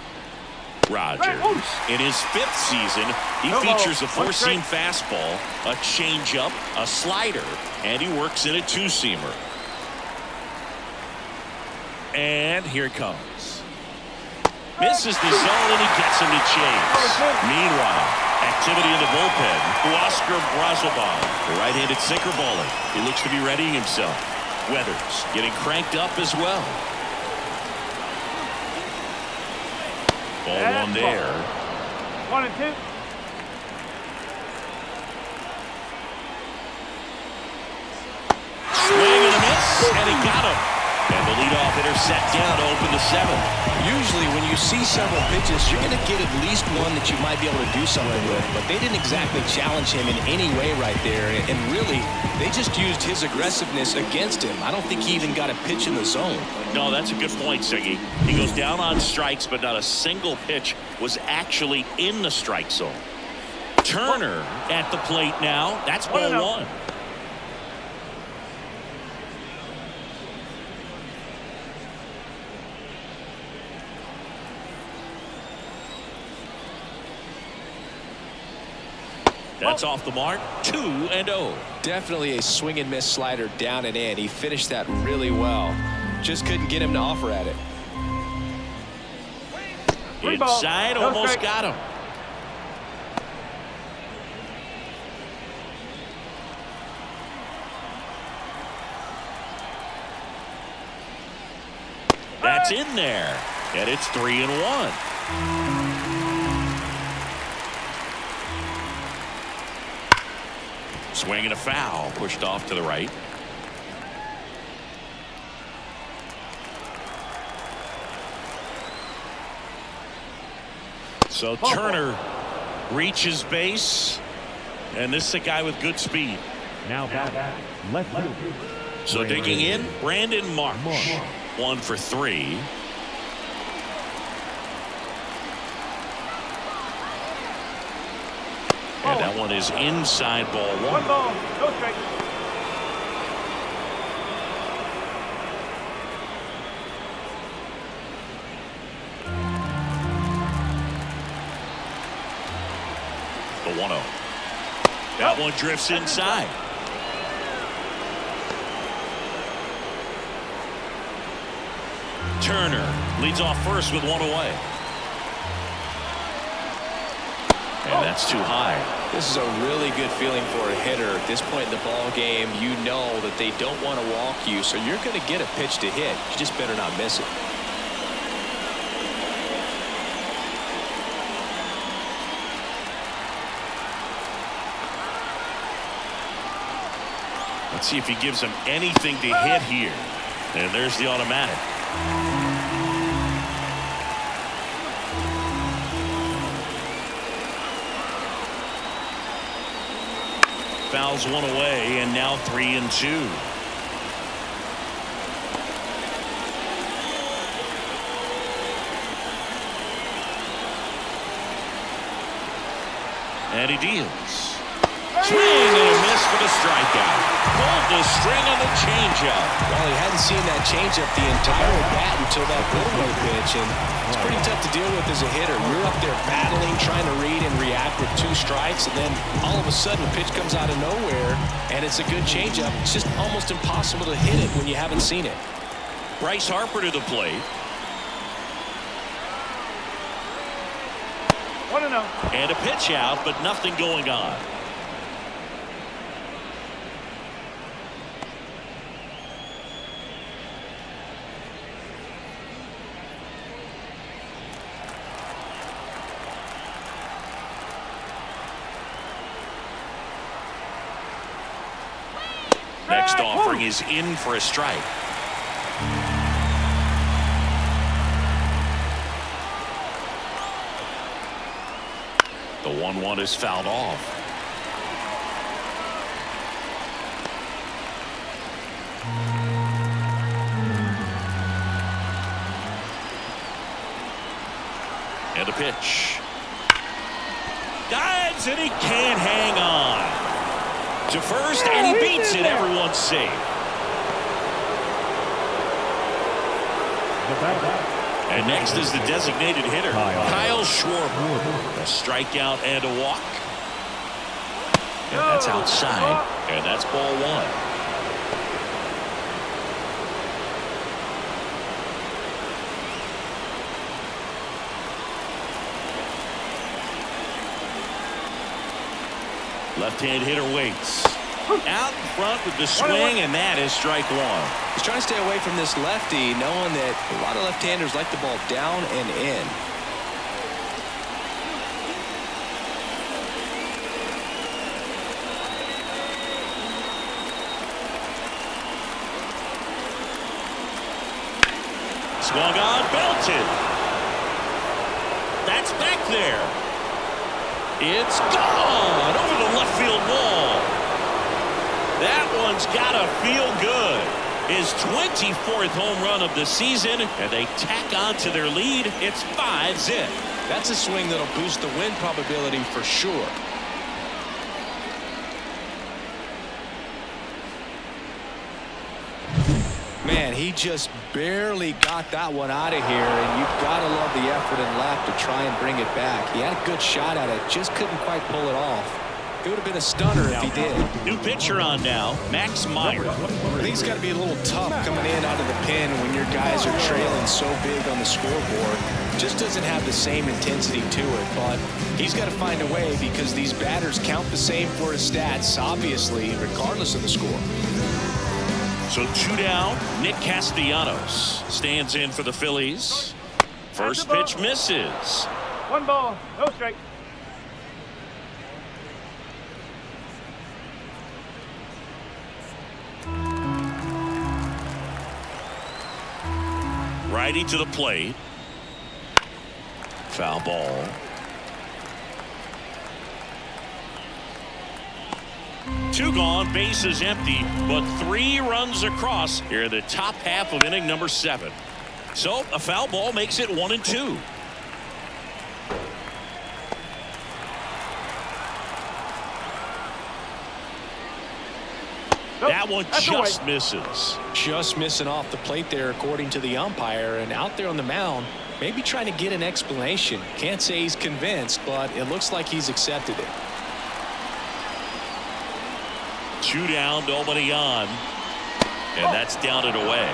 Rogers. In his 5th season, he features a 4-seam fastball, a changeup, a slider, and he works in a 2-seamer. And here it comes. Misses the zone, and he gets him to chase. Meanwhile, activity in the bullpen. Oscar Brazoban, the right-handed sinker baller. He looks to be readying himself. Weathers getting cranked up as well. Ball one there. 1-2. Swing and a miss, and he got him. And the leadoff hitter set down to open the 7th. Usually when you see several pitches, you're going to get at least one that you might be able to do something with. But they didn't exactly challenge him in any way right there. And really, they just used his aggressiveness against him. I don't think he even got a pitch in the zone. No, that's a good point, Siggy. He goes down on strikes, but not a single pitch was actually in the strike zone. Turner at the plate now. That's ball 1. That's off the mark. 2-0. Definitely a swing and miss slider down and in. He finished that really well. Just couldn't get him to offer at it. Inside, almost got him. That's in there. And it's 3-1. Swing and a foul, pushed off to the right. So Turner reaches base, and this is a guy with good speed. Now back, left field. So digging in, Brandon Marsh. 1 for 3. And that one is inside ball 1. One ball, no strike. The 1-0. That one drifts inside. Turner leads off first with 1 away. And that's too high. This is a really good feeling for a hitter. At this point in the ball game, you know that they don't want to walk you, so you're going to get a pitch to hit. You just better not miss it. Let's see if he gives him anything to hit here. And there's the automatic. Fouls 1 away, and now 3-2. And he deals. Swing and a miss for the strikeout. Pulled the string on the changeup. Well, he hadn't seen that changeup the entire at bat until that breakaway pitch, and it's pretty tough to deal with as a hitter. You're up there battling, trying to read and react with 2 strikes, and then all of a sudden a pitch comes out of nowhere, and it's a good changeup. It's just almost impossible to hit it when you haven't seen it. Bryce Harper to the plate. 1-0. And a pitch out, but nothing going on. Next offering is in for a strike. The 1-1 is fouled off. And a pitch. Dives, and he can't hang on. To first, and he beats it. Everyone's safe. And next is the designated hitter, Kyle Schwarber. A strikeout and a walk. And that's outside. And that's ball 1. Left-hand hitter waits. Out in front with the swing, and that is strike 1. He's trying to stay away from this lefty, knowing that a lot of left-handers like the ball down and in. Swung on, belted. That's back there. It's gone over the left field wall. That one's got to feel good. His 24th home run of the season, and they tack on to their lead. It's 5-zip. That's a swing that'll boost the win probability for sure. Man, he just barely got that one out of here, and you've got to love the effort and left to try and bring it back. He had a good shot at it, just couldn't quite pull it off. It would have been a stunner if he did. New pitcher on now, Max Meyer. I think it's got to be a little tough coming in out of the pen when your guys are trailing so big on the scoreboard. Just doesn't have the same intensity to it, but he's got to find a way because these batters count the same for his stats, obviously, regardless of the score. So 2 down, Nick Castellanos stands in for the Phillies. First pitch misses. 1 ball, no strike. Righty to the plate. Foul ball. Two gone, bases empty, but 3 runs across here in the top half of inning number 7. So a foul ball makes it 1-2. That one just misses. Just missing off the plate there, according to the umpire, and out there on the mound, maybe trying to get an explanation. Can't say he's convinced, but it looks like he's accepted it. 2 down, nobody on, and that's down and away.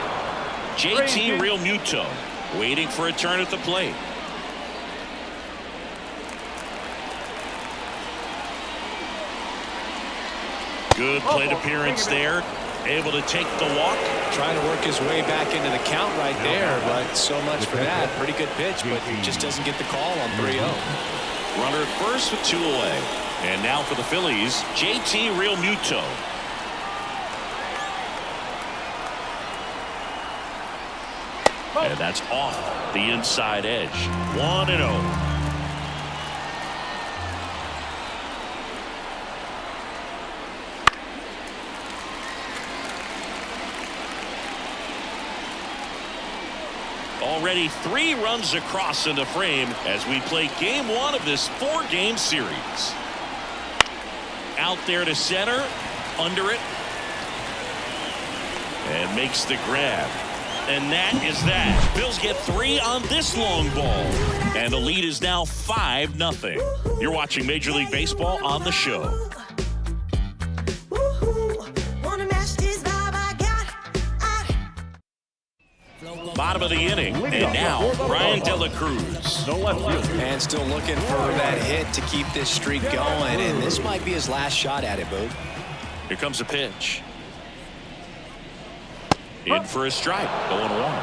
JT Realmuto waiting for a turn at the plate. Good plate appearance there. Able to take the walk. Trying to work his way back into the count right there, but so much for that. Pretty good pitch, but just doesn't get the call on 3-0. Runner at first with 2 away. And now for the Phillies, JT Realmuto. And that's off the inside edge. 1-0. Already 3 runs across in the frame as we play game 1 of this 4-game series. Out there to center, under it, and makes the grab. And that is that. Bills get 3 on this long ball. And the lead is now 5-0. You're watching Major League Baseball on the show. Bottom of the inning, and now Ryan De La Cruz. And still looking for that hit to keep this streak going, and this might be his last shot at it, Boog. Here comes a pitch. In for a strike, 0-1.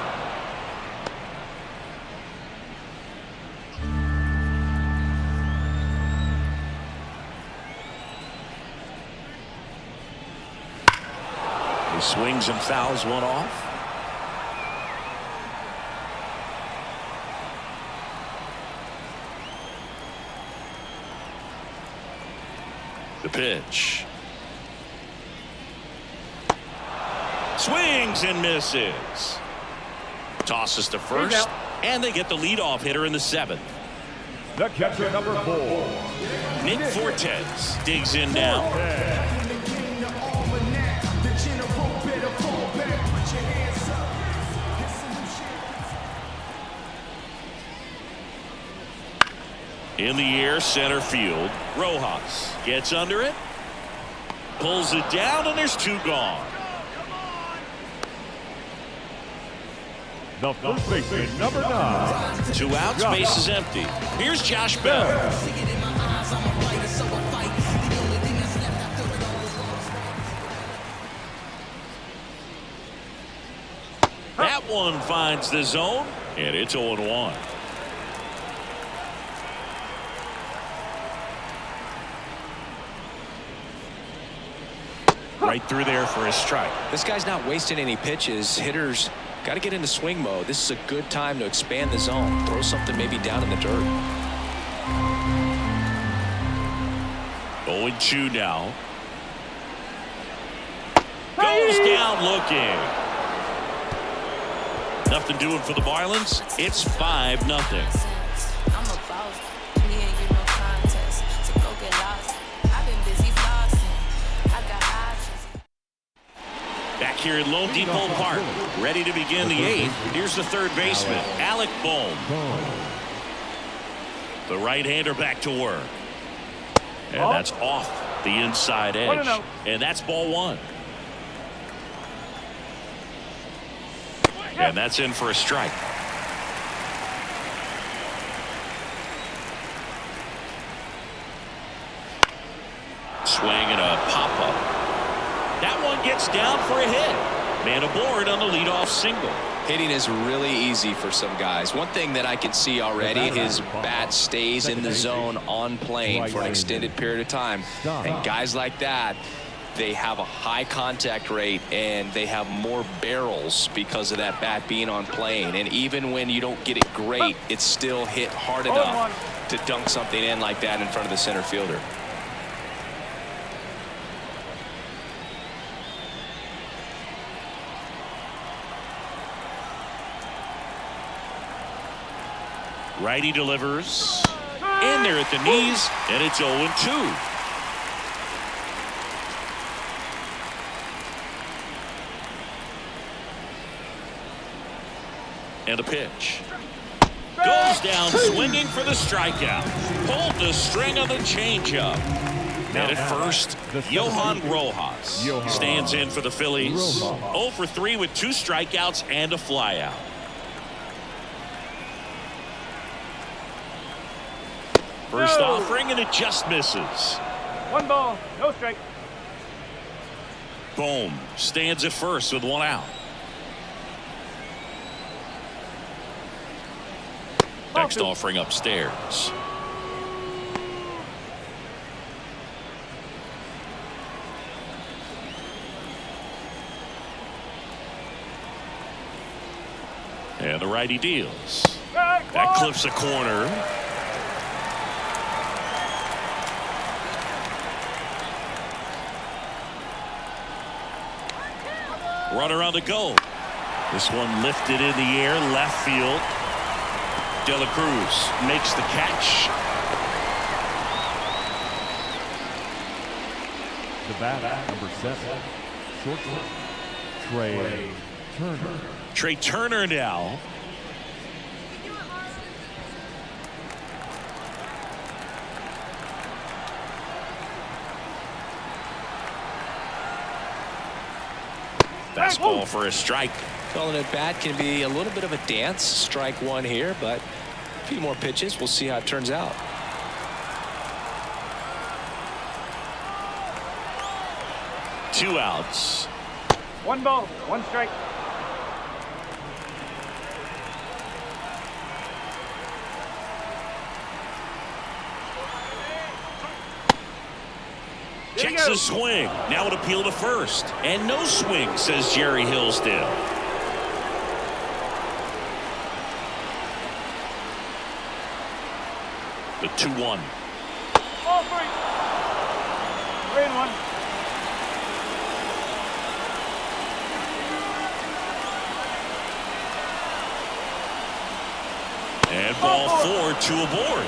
He swings and fouls one off. The pitch. Swings and misses. Tosses to first, and they get the leadoff hitter in the 7th. The catcher, number 4. Nick Fortes digs in now. In the air, center field. Rojas gets under it, pulls it down, and there's 2 gone. The first baseman, number 9. 2 outs, base is empty. Here's Josh Bell. That one finds the zone, and it's 0-1. Right through there for a strike. This guy's not wasting any pitches. Hitters got to get into swing mode. This is a good time to expand the zone. Throw something maybe down in the dirt. 0-2 now. Goes down looking. Nothing doing for the Marlins. It's 5-0. Back here at Lone Depot Park, ready to begin the 8th. Here's the third baseman, Alec Bohm. The right-hander back to work. And that's off the inside edge. And that's ball 1. And that's in for a strike. Swing and a pop-up. That one gets down for a hit. Man aboard on the leadoff single. Hitting is really easy for some guys. One thing that I can see already, his bat stays in the zone on plane for an extended period of time. And guys like that, they have a high contact rate and they have more barrels because of that bat being on plane. And even when you don't get it great, it's still hit hard enough to dunk something in like that in front of the center fielder. Righty delivers in there at the knees, and it's 0-2. And a pitch. Goes down swinging for the strikeout. Pulled the string on the changeup. And at first, Johan Rojas stands in for the Phillies. 0 for 3 with 2 strikeouts and a flyout. First offering, and it just misses. 1 ball, no strike. Bohm stands at first with 1 out. Next offering upstairs. And the righty deals. That clips a corner. Runner on the go. This one lifted in the air, left field. De La Cruz makes the catch. The bat, number 7, shortstop, Trey Turner. Trey Turner now. Fastball for a strike. Calling it bat can be a little bit of a dance. Strike 1 here, but a few more pitches. We'll see how it turns out. Two outs. 1 ball, 1 strike. Checks the swing. Now an appeal to first. And no swing, says Jerry Hillsdale. The 2-1. Ball 3. 3-1. And ball 4, 2 aboard.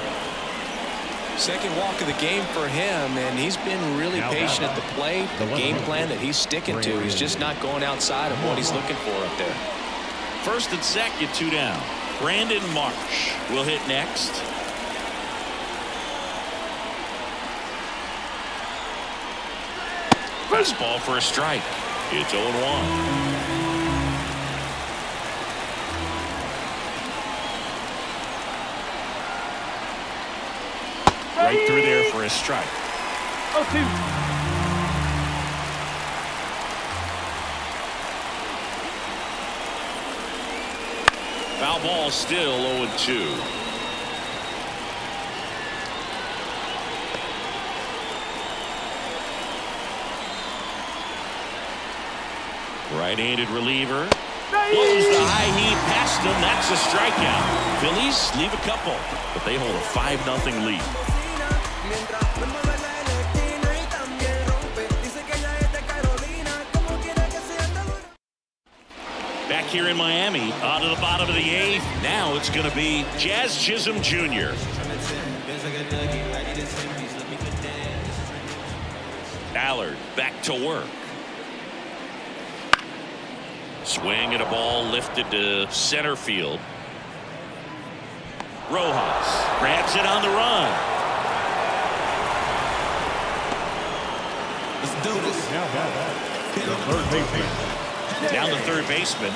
Second walk of the game for him, and he's been really patient at the plate. The game plan that he's sticking to, he's just not going outside of what he's looking for up there. First and second, 2 down. Brandon Marsh will hit next. Fastball for a strike. It's 0-1. Right through there for a strike. 0-2. Foul ball, still 0-2. Right-handed reliever. Blows the high heat past him. That's a strikeout. Phillies leave a couple, but they hold a 5-0 lead. Back here in Miami, out of the bottom of the 8th. Now it's going to be Jazz Chisholm Jr. Allard back to work. Swing and a ball lifted to center field. Rojas grabs it on the run. Let's do this. The third baseman. Down the third baseman.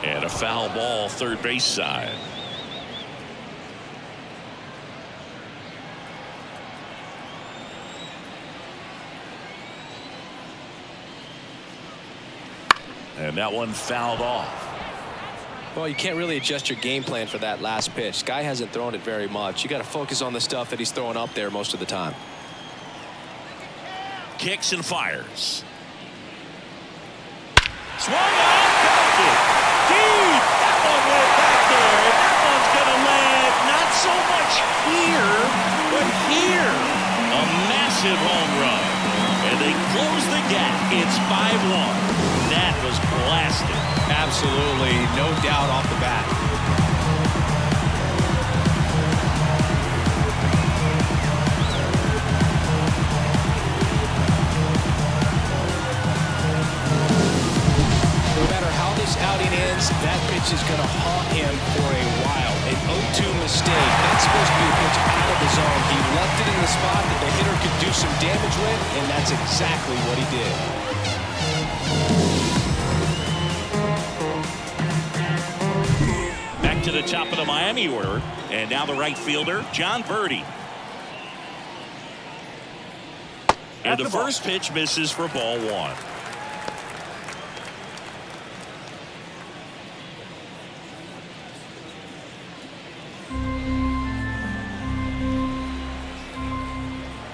And a a foul ball third base side. And that one fouled off. Well, you can't really adjust your game plan for that last pitch. Guy hasn't thrown it very much. You got to focus on the stuff that he's throwing up there most of the time. Kicks and fires. Swung out, counted. Deep. That one went back there. And that one's going to land not so much here, but here. A massive home run. And they close the gap. It's 5-1. That was blasted. Absolutely, no doubt off the bat. No matter how this outing ends, that pitch is going to haunt him for a while. An 0-2 mistake. That's supposed to be a pitch out of the zone. He left it in the spot that the hitter could do some damage with, and that's exactly what he did. Back to the top of the Miami order, and now the right fielder, John Birdie. And the first pitch misses for ball one.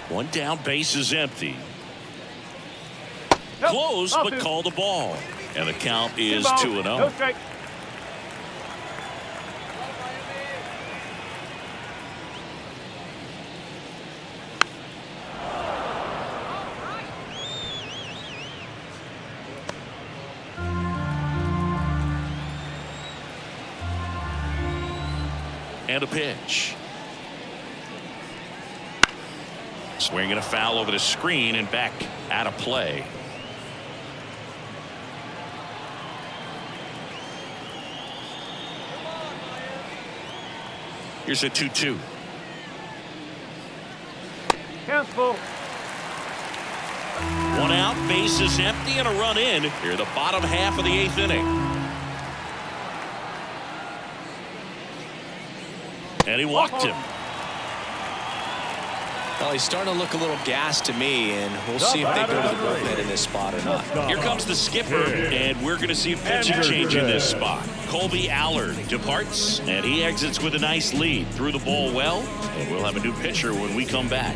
One down, base is empty. Close, but called a ball. And the count is 2-0. No strike. And a pitch. Swinging a foul over the screen and back out of play. Here's a 2-2. Count's full. One out, base is empty, and a run in here, the bottom half of the 8th inning. And he walked him. Well, he's starting to look a little gassed to me, and we'll see if they go to the bullpen in this spot or not. Here comes the skipper, and we're going to see a pitching change in this spot. Colby Allard departs, and he exits with a nice lead. Threw the ball well, and we'll have a new pitcher when we come back.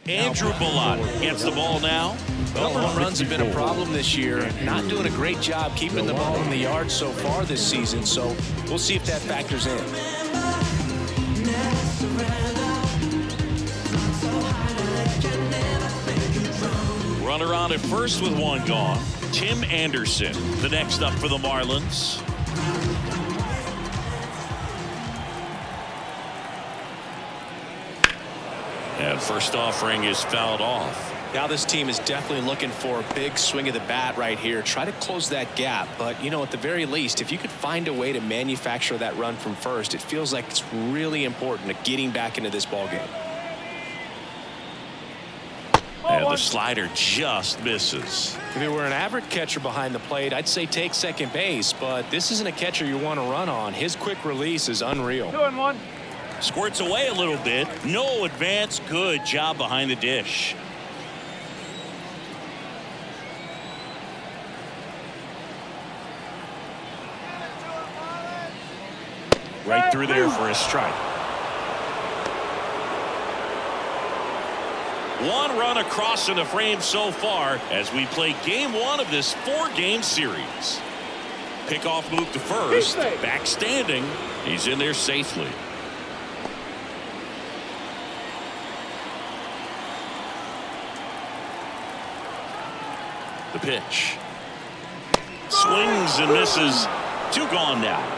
Andrew Bellot gets the ball now. Well, home runs have been a problem this year. Not doing a great job keeping the ball in the yard so far this season, so we'll see if that factors in. Runner on at first with one gone. Tim Anderson, the next up for the Marlins. And first offering is fouled off. Now this team is definitely looking for a big swing of the bat right here. Try to close that gap. But, you know, at the very least, if you could find a way to manufacture that run from first, it feels like it's really important to getting back into this ballgame. And the slider just misses. If it were an average catcher behind the plate, I'd say take second base. But this isn't a catcher you want to run on. His quick release is unreal. 2-1. Squirts away a little bit. No advance. Good job behind the dish. Right through there for a strike. One run across in the frame so far as we play game one of this 4-game series. Pickoff move to first. Back standing. He's in there safely. The pitch. Swings and misses. 2 gone now.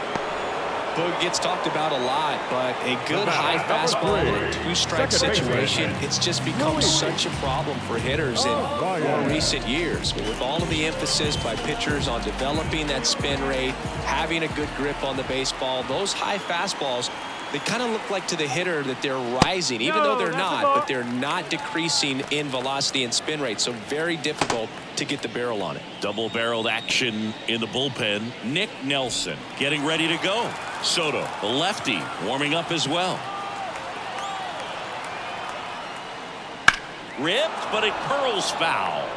Boog gets talked about a lot, but a good high fastball in a 2-strike situation, it's just become such a problem for hitters in more recent years. With all of the emphasis by pitchers on developing that spin rate, having a good grip on the baseball, those high fastballs they kind of look like to the hitter that they're rising, even though they're not, but they're not decreasing in velocity and spin rate. So very difficult to get the barrel on it. Double-barreled action in the bullpen. Nick Nelson getting ready to go. Soto, the lefty, warming up as well. Ripped, but it curls foul.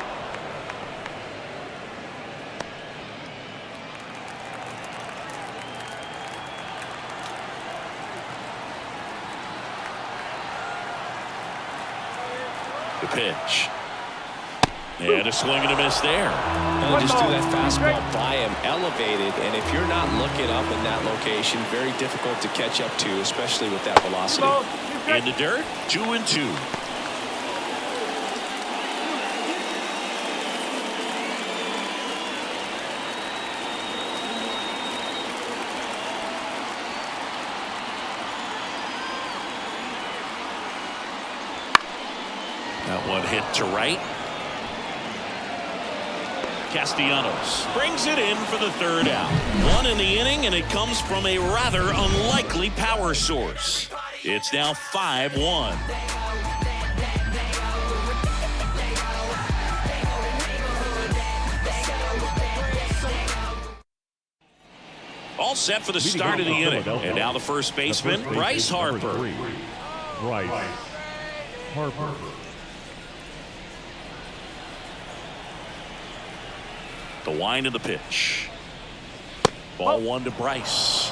The pitch. And a swing and a miss there. And just threw that fastball by him, elevated, and if you're not looking up in that location, very difficult to catch up to, especially with that velocity. In the dirt, 2-2. That one hit to right. Castellanos brings it in for the third out. One in the inning, and it comes from a rather unlikely power source. It's now 5-1. All set for the start of the inning. And now the first baseman, Bryce Harper. Bryce Harper. The wind of the pitch. Ball one to Bryce.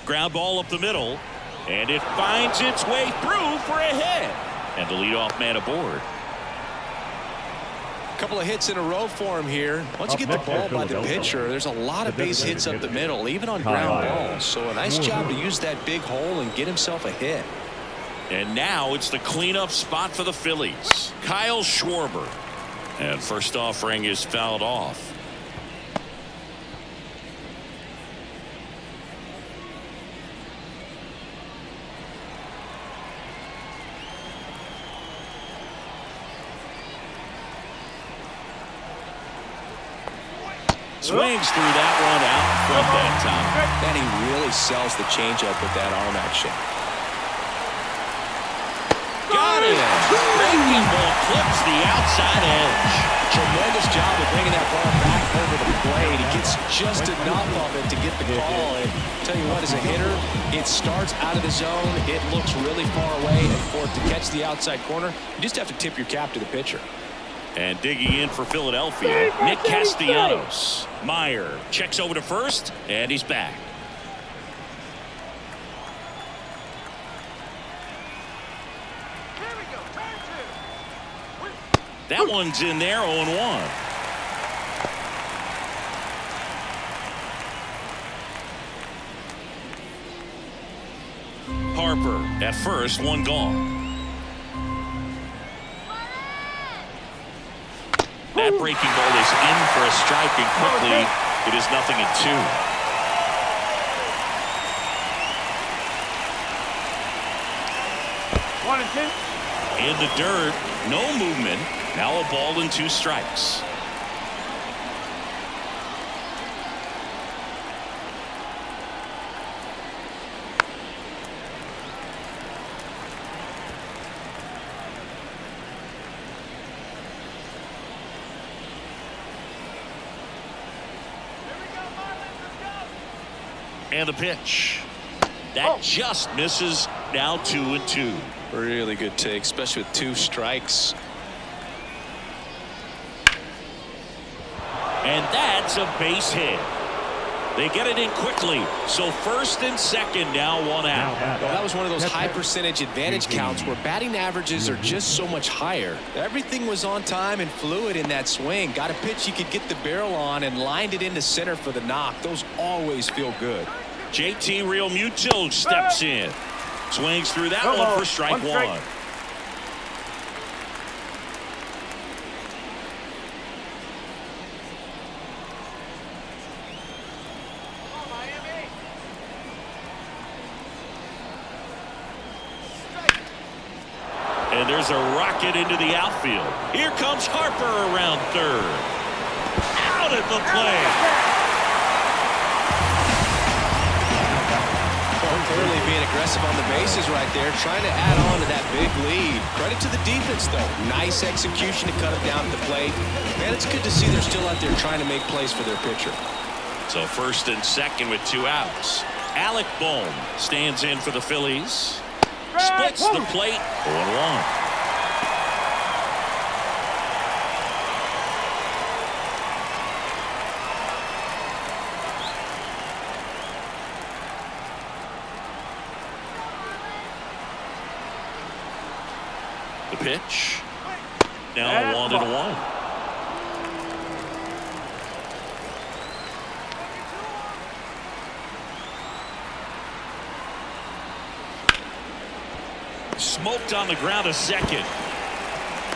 Ground ball up the middle, and it finds its way through for a hit. And the leadoff man aboard. A couple of hits in a row for him here. Once you get the ball by the pitcher, there's a lot of base hits up the middle, even on ground balls. So a nice job to use that big hole and get himself a hit. And now it's the cleanup spot for the Phillies. Kyle Schwarber. And first offering is fouled off. Swings through that one out front that time. And he really sells the changeup with that arm action. Got it. Breaking ball clips the outside edge. Tremendous job of bringing that ball back over the plate. He gets just enough of it to get the call. And tell you what, as a hitter, it starts out of the zone. It looks really far away, and for it to catch the outside corner, you just have to tip your cap to the pitcher. And digging in for Philadelphia, Nick Castellanos. Meyer checks over to first, and he's back. That one's in there, 0-1. Harper at first, one gone. That breaking ball is in for a strike, and quickly it is 0-2. One and two. In the dirt, no movement. Now a ball and 2 strikes. And the pitch. That just misses. Now 2-2. Really good take, especially with 2 strikes. And that's a base hit. They get it in quickly. So first and second, now 1 out. Well, that was one of those high percentage advantage counts where batting averages are just so much higher. Everything was on time and fluid in that swing. Got a pitch you could get the barrel on and lined it into center for the knock. Those always feel good. JT Realmuto steps in. Swings through that one for strike 1. And there's a rocket into the outfield. Here comes Harper around third. out at the plate. Clearly being aggressive on the bases right there, trying to add on to that big lead. Credit to the defense, though. Nice execution to cut it down at the plate. Man, it's good to see they're still out there trying to make plays for their pitcher. So first and second with 2 outs. Alec Bohm stands in for the Phillies. Splits the plate. 0-1. The pitch. Now 1-1. Smoked on the ground a second.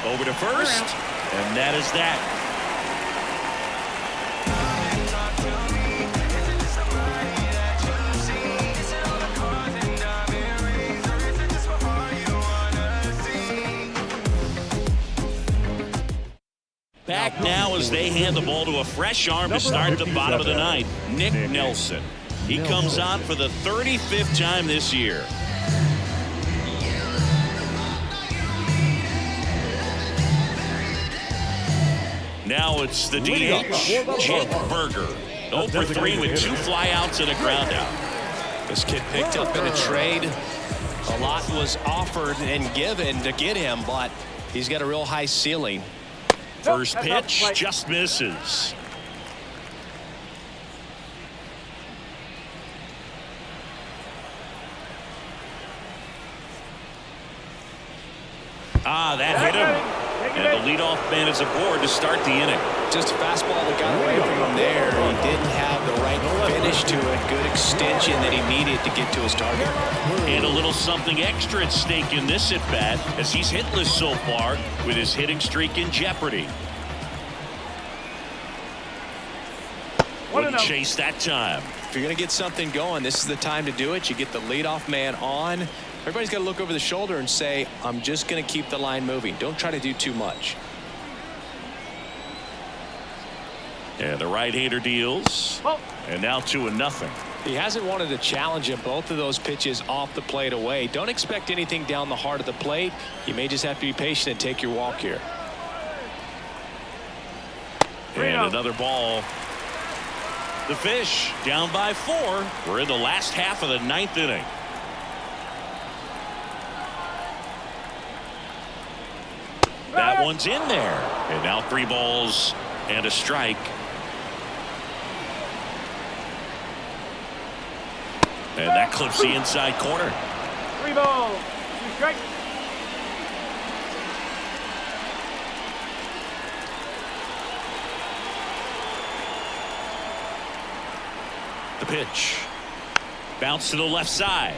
Over to first. And that is that. Back now as they hand the ball to a fresh arm to start the bottom of the ninth. Nick Nelson. He comes on for the 35th time this year. Now it's the DH, Jake Berger. 0 for 3 with 2 flyouts and a ground out. This kid picked up in a trade. A lot was offered and given to get him, but he's got a real high ceiling. First pitch just misses. That hit him. And the leadoff man is aboard to start the inning. Just a fastball that got away from him there. He didn't have the right finish to it. Good extension that he needed to get to his target. And a little something extra at stake in this at-bat as he's hitless so far with his hitting streak in jeopardy. Wouldn't chase that time. If you're going to get something going, this is the time to do it. You get the leadoff man on. Everybody's got to look over the shoulder and say, I'm just going to keep the line moving. Don't try to do too much. And the right-hander deals. And now 2-0. He hasn't wanted to challenge him. Both of those pitches off the plate away. Don't expect anything down the heart of the plate. You may just have to be patient and take your walk here. And another ball. The Fish down by 4. We're in the last half of the 9th inning. That one's in there. And now 3 balls and a strike. And that clips the inside corner. 3 balls, 2 strikes. The pitch. Bounce to the left side.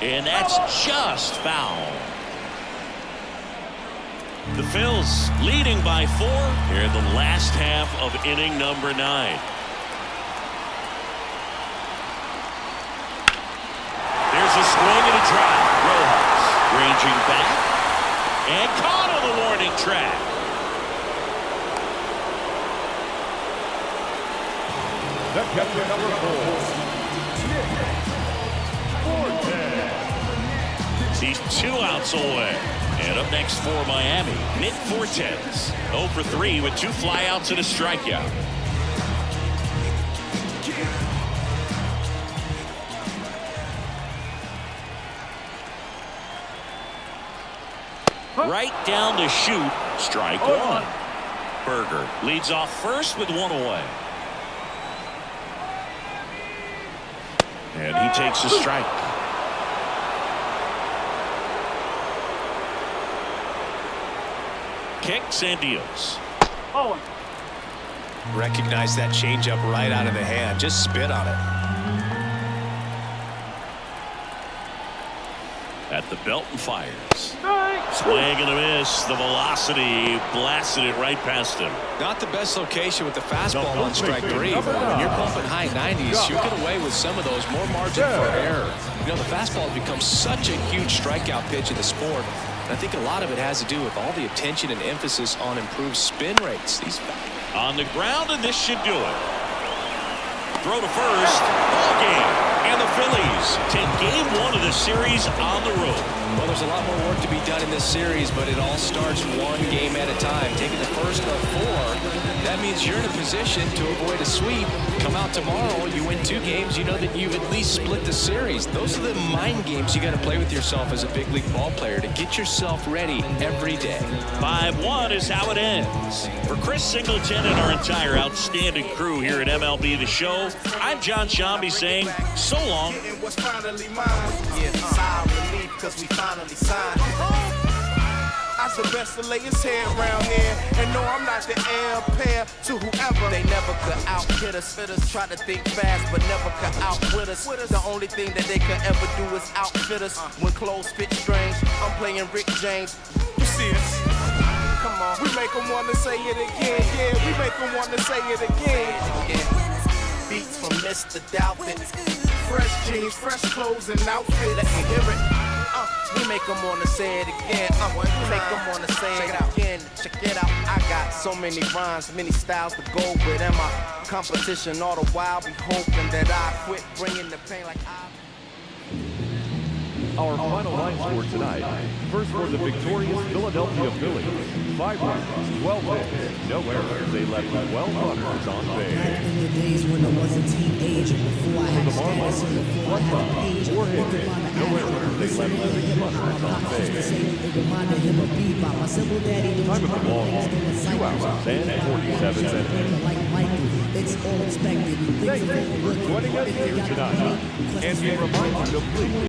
And that's just foul. The Phils leading by 4 here in the last half of inning number 9. There's a swing and a drive. Rojas ranging back and caught on the warning track. The catcher number 4. He's 2 outs away. And up next for Miami, Nick Fortes. 0 for 3 with 2 flyouts and a strikeout. Right down to shoot. Strike 1. Berger leads off first with 1 away. And he takes a strike. Kicks and deals. Recognize that changeup right out of the hand. Just spit on it. At the belt and fires. Swing and a miss. The velocity blasted it right past him. Not the best location with the fastball on strike 3, but when you're pumping high 90s, you get away with some of those, more margin for error. You know, the fastball has become such a huge strikeout pitch in the sport. And I think a lot of it has to do with all the attention and emphasis on improved spin rates. These On the ground, and this should do it. Throw to first. Ball game. And the Phillies take game 1 of the series on the road. Well, there's a lot more work to be done in this series, but it all starts one game at a time. Taking the first of 4, that means you're in a position to avoid a sweep. Come out tomorrow, you win 2 games, you know that you've at least split the series. Those are the mind games you got to play with yourself as a big league ball player to get yourself ready every day. 5-1 is how it ends. For Chris Singleton and our entire outstanding crew here at MLB The Show, I'm John Sciambi saying so long. What's finally mine? Yeah, sigh of relief because we finally signed. I the best to lay his head around here. And no, I'm not the heir pair to whoever. They never could outfit us. Try to think fast, but never could outwit us. The only thing that they could ever do is outfit us. When clothes fit strange, I'm playing Rick James. You see us? Come on, we make them want to say it again. Yeah, we make them want to say it again. Beats from Mr. Doubtfit. Fresh jeans, fresh clothes, and outfit. Let me hear it. We make them wanna say it again. We make them wanna say it again. Check it out. I got so many rhymes, many styles to go with. And my competition all the while be hoping that I quit bringing the pain like I. Our final line score tonight. First for the victorious Philadelphia Phillies. 5 runs, 12 hits, no errors. They left 12 runners on base. Back in the days when I was a teenager, before I had For the Marlins, 1 run, 4 hits, no errors. They left 6 runners on base. Time of the ball, 2 hours and 47 minutes. It's all expected. Thank you for joining us here tonight. And we remind you to please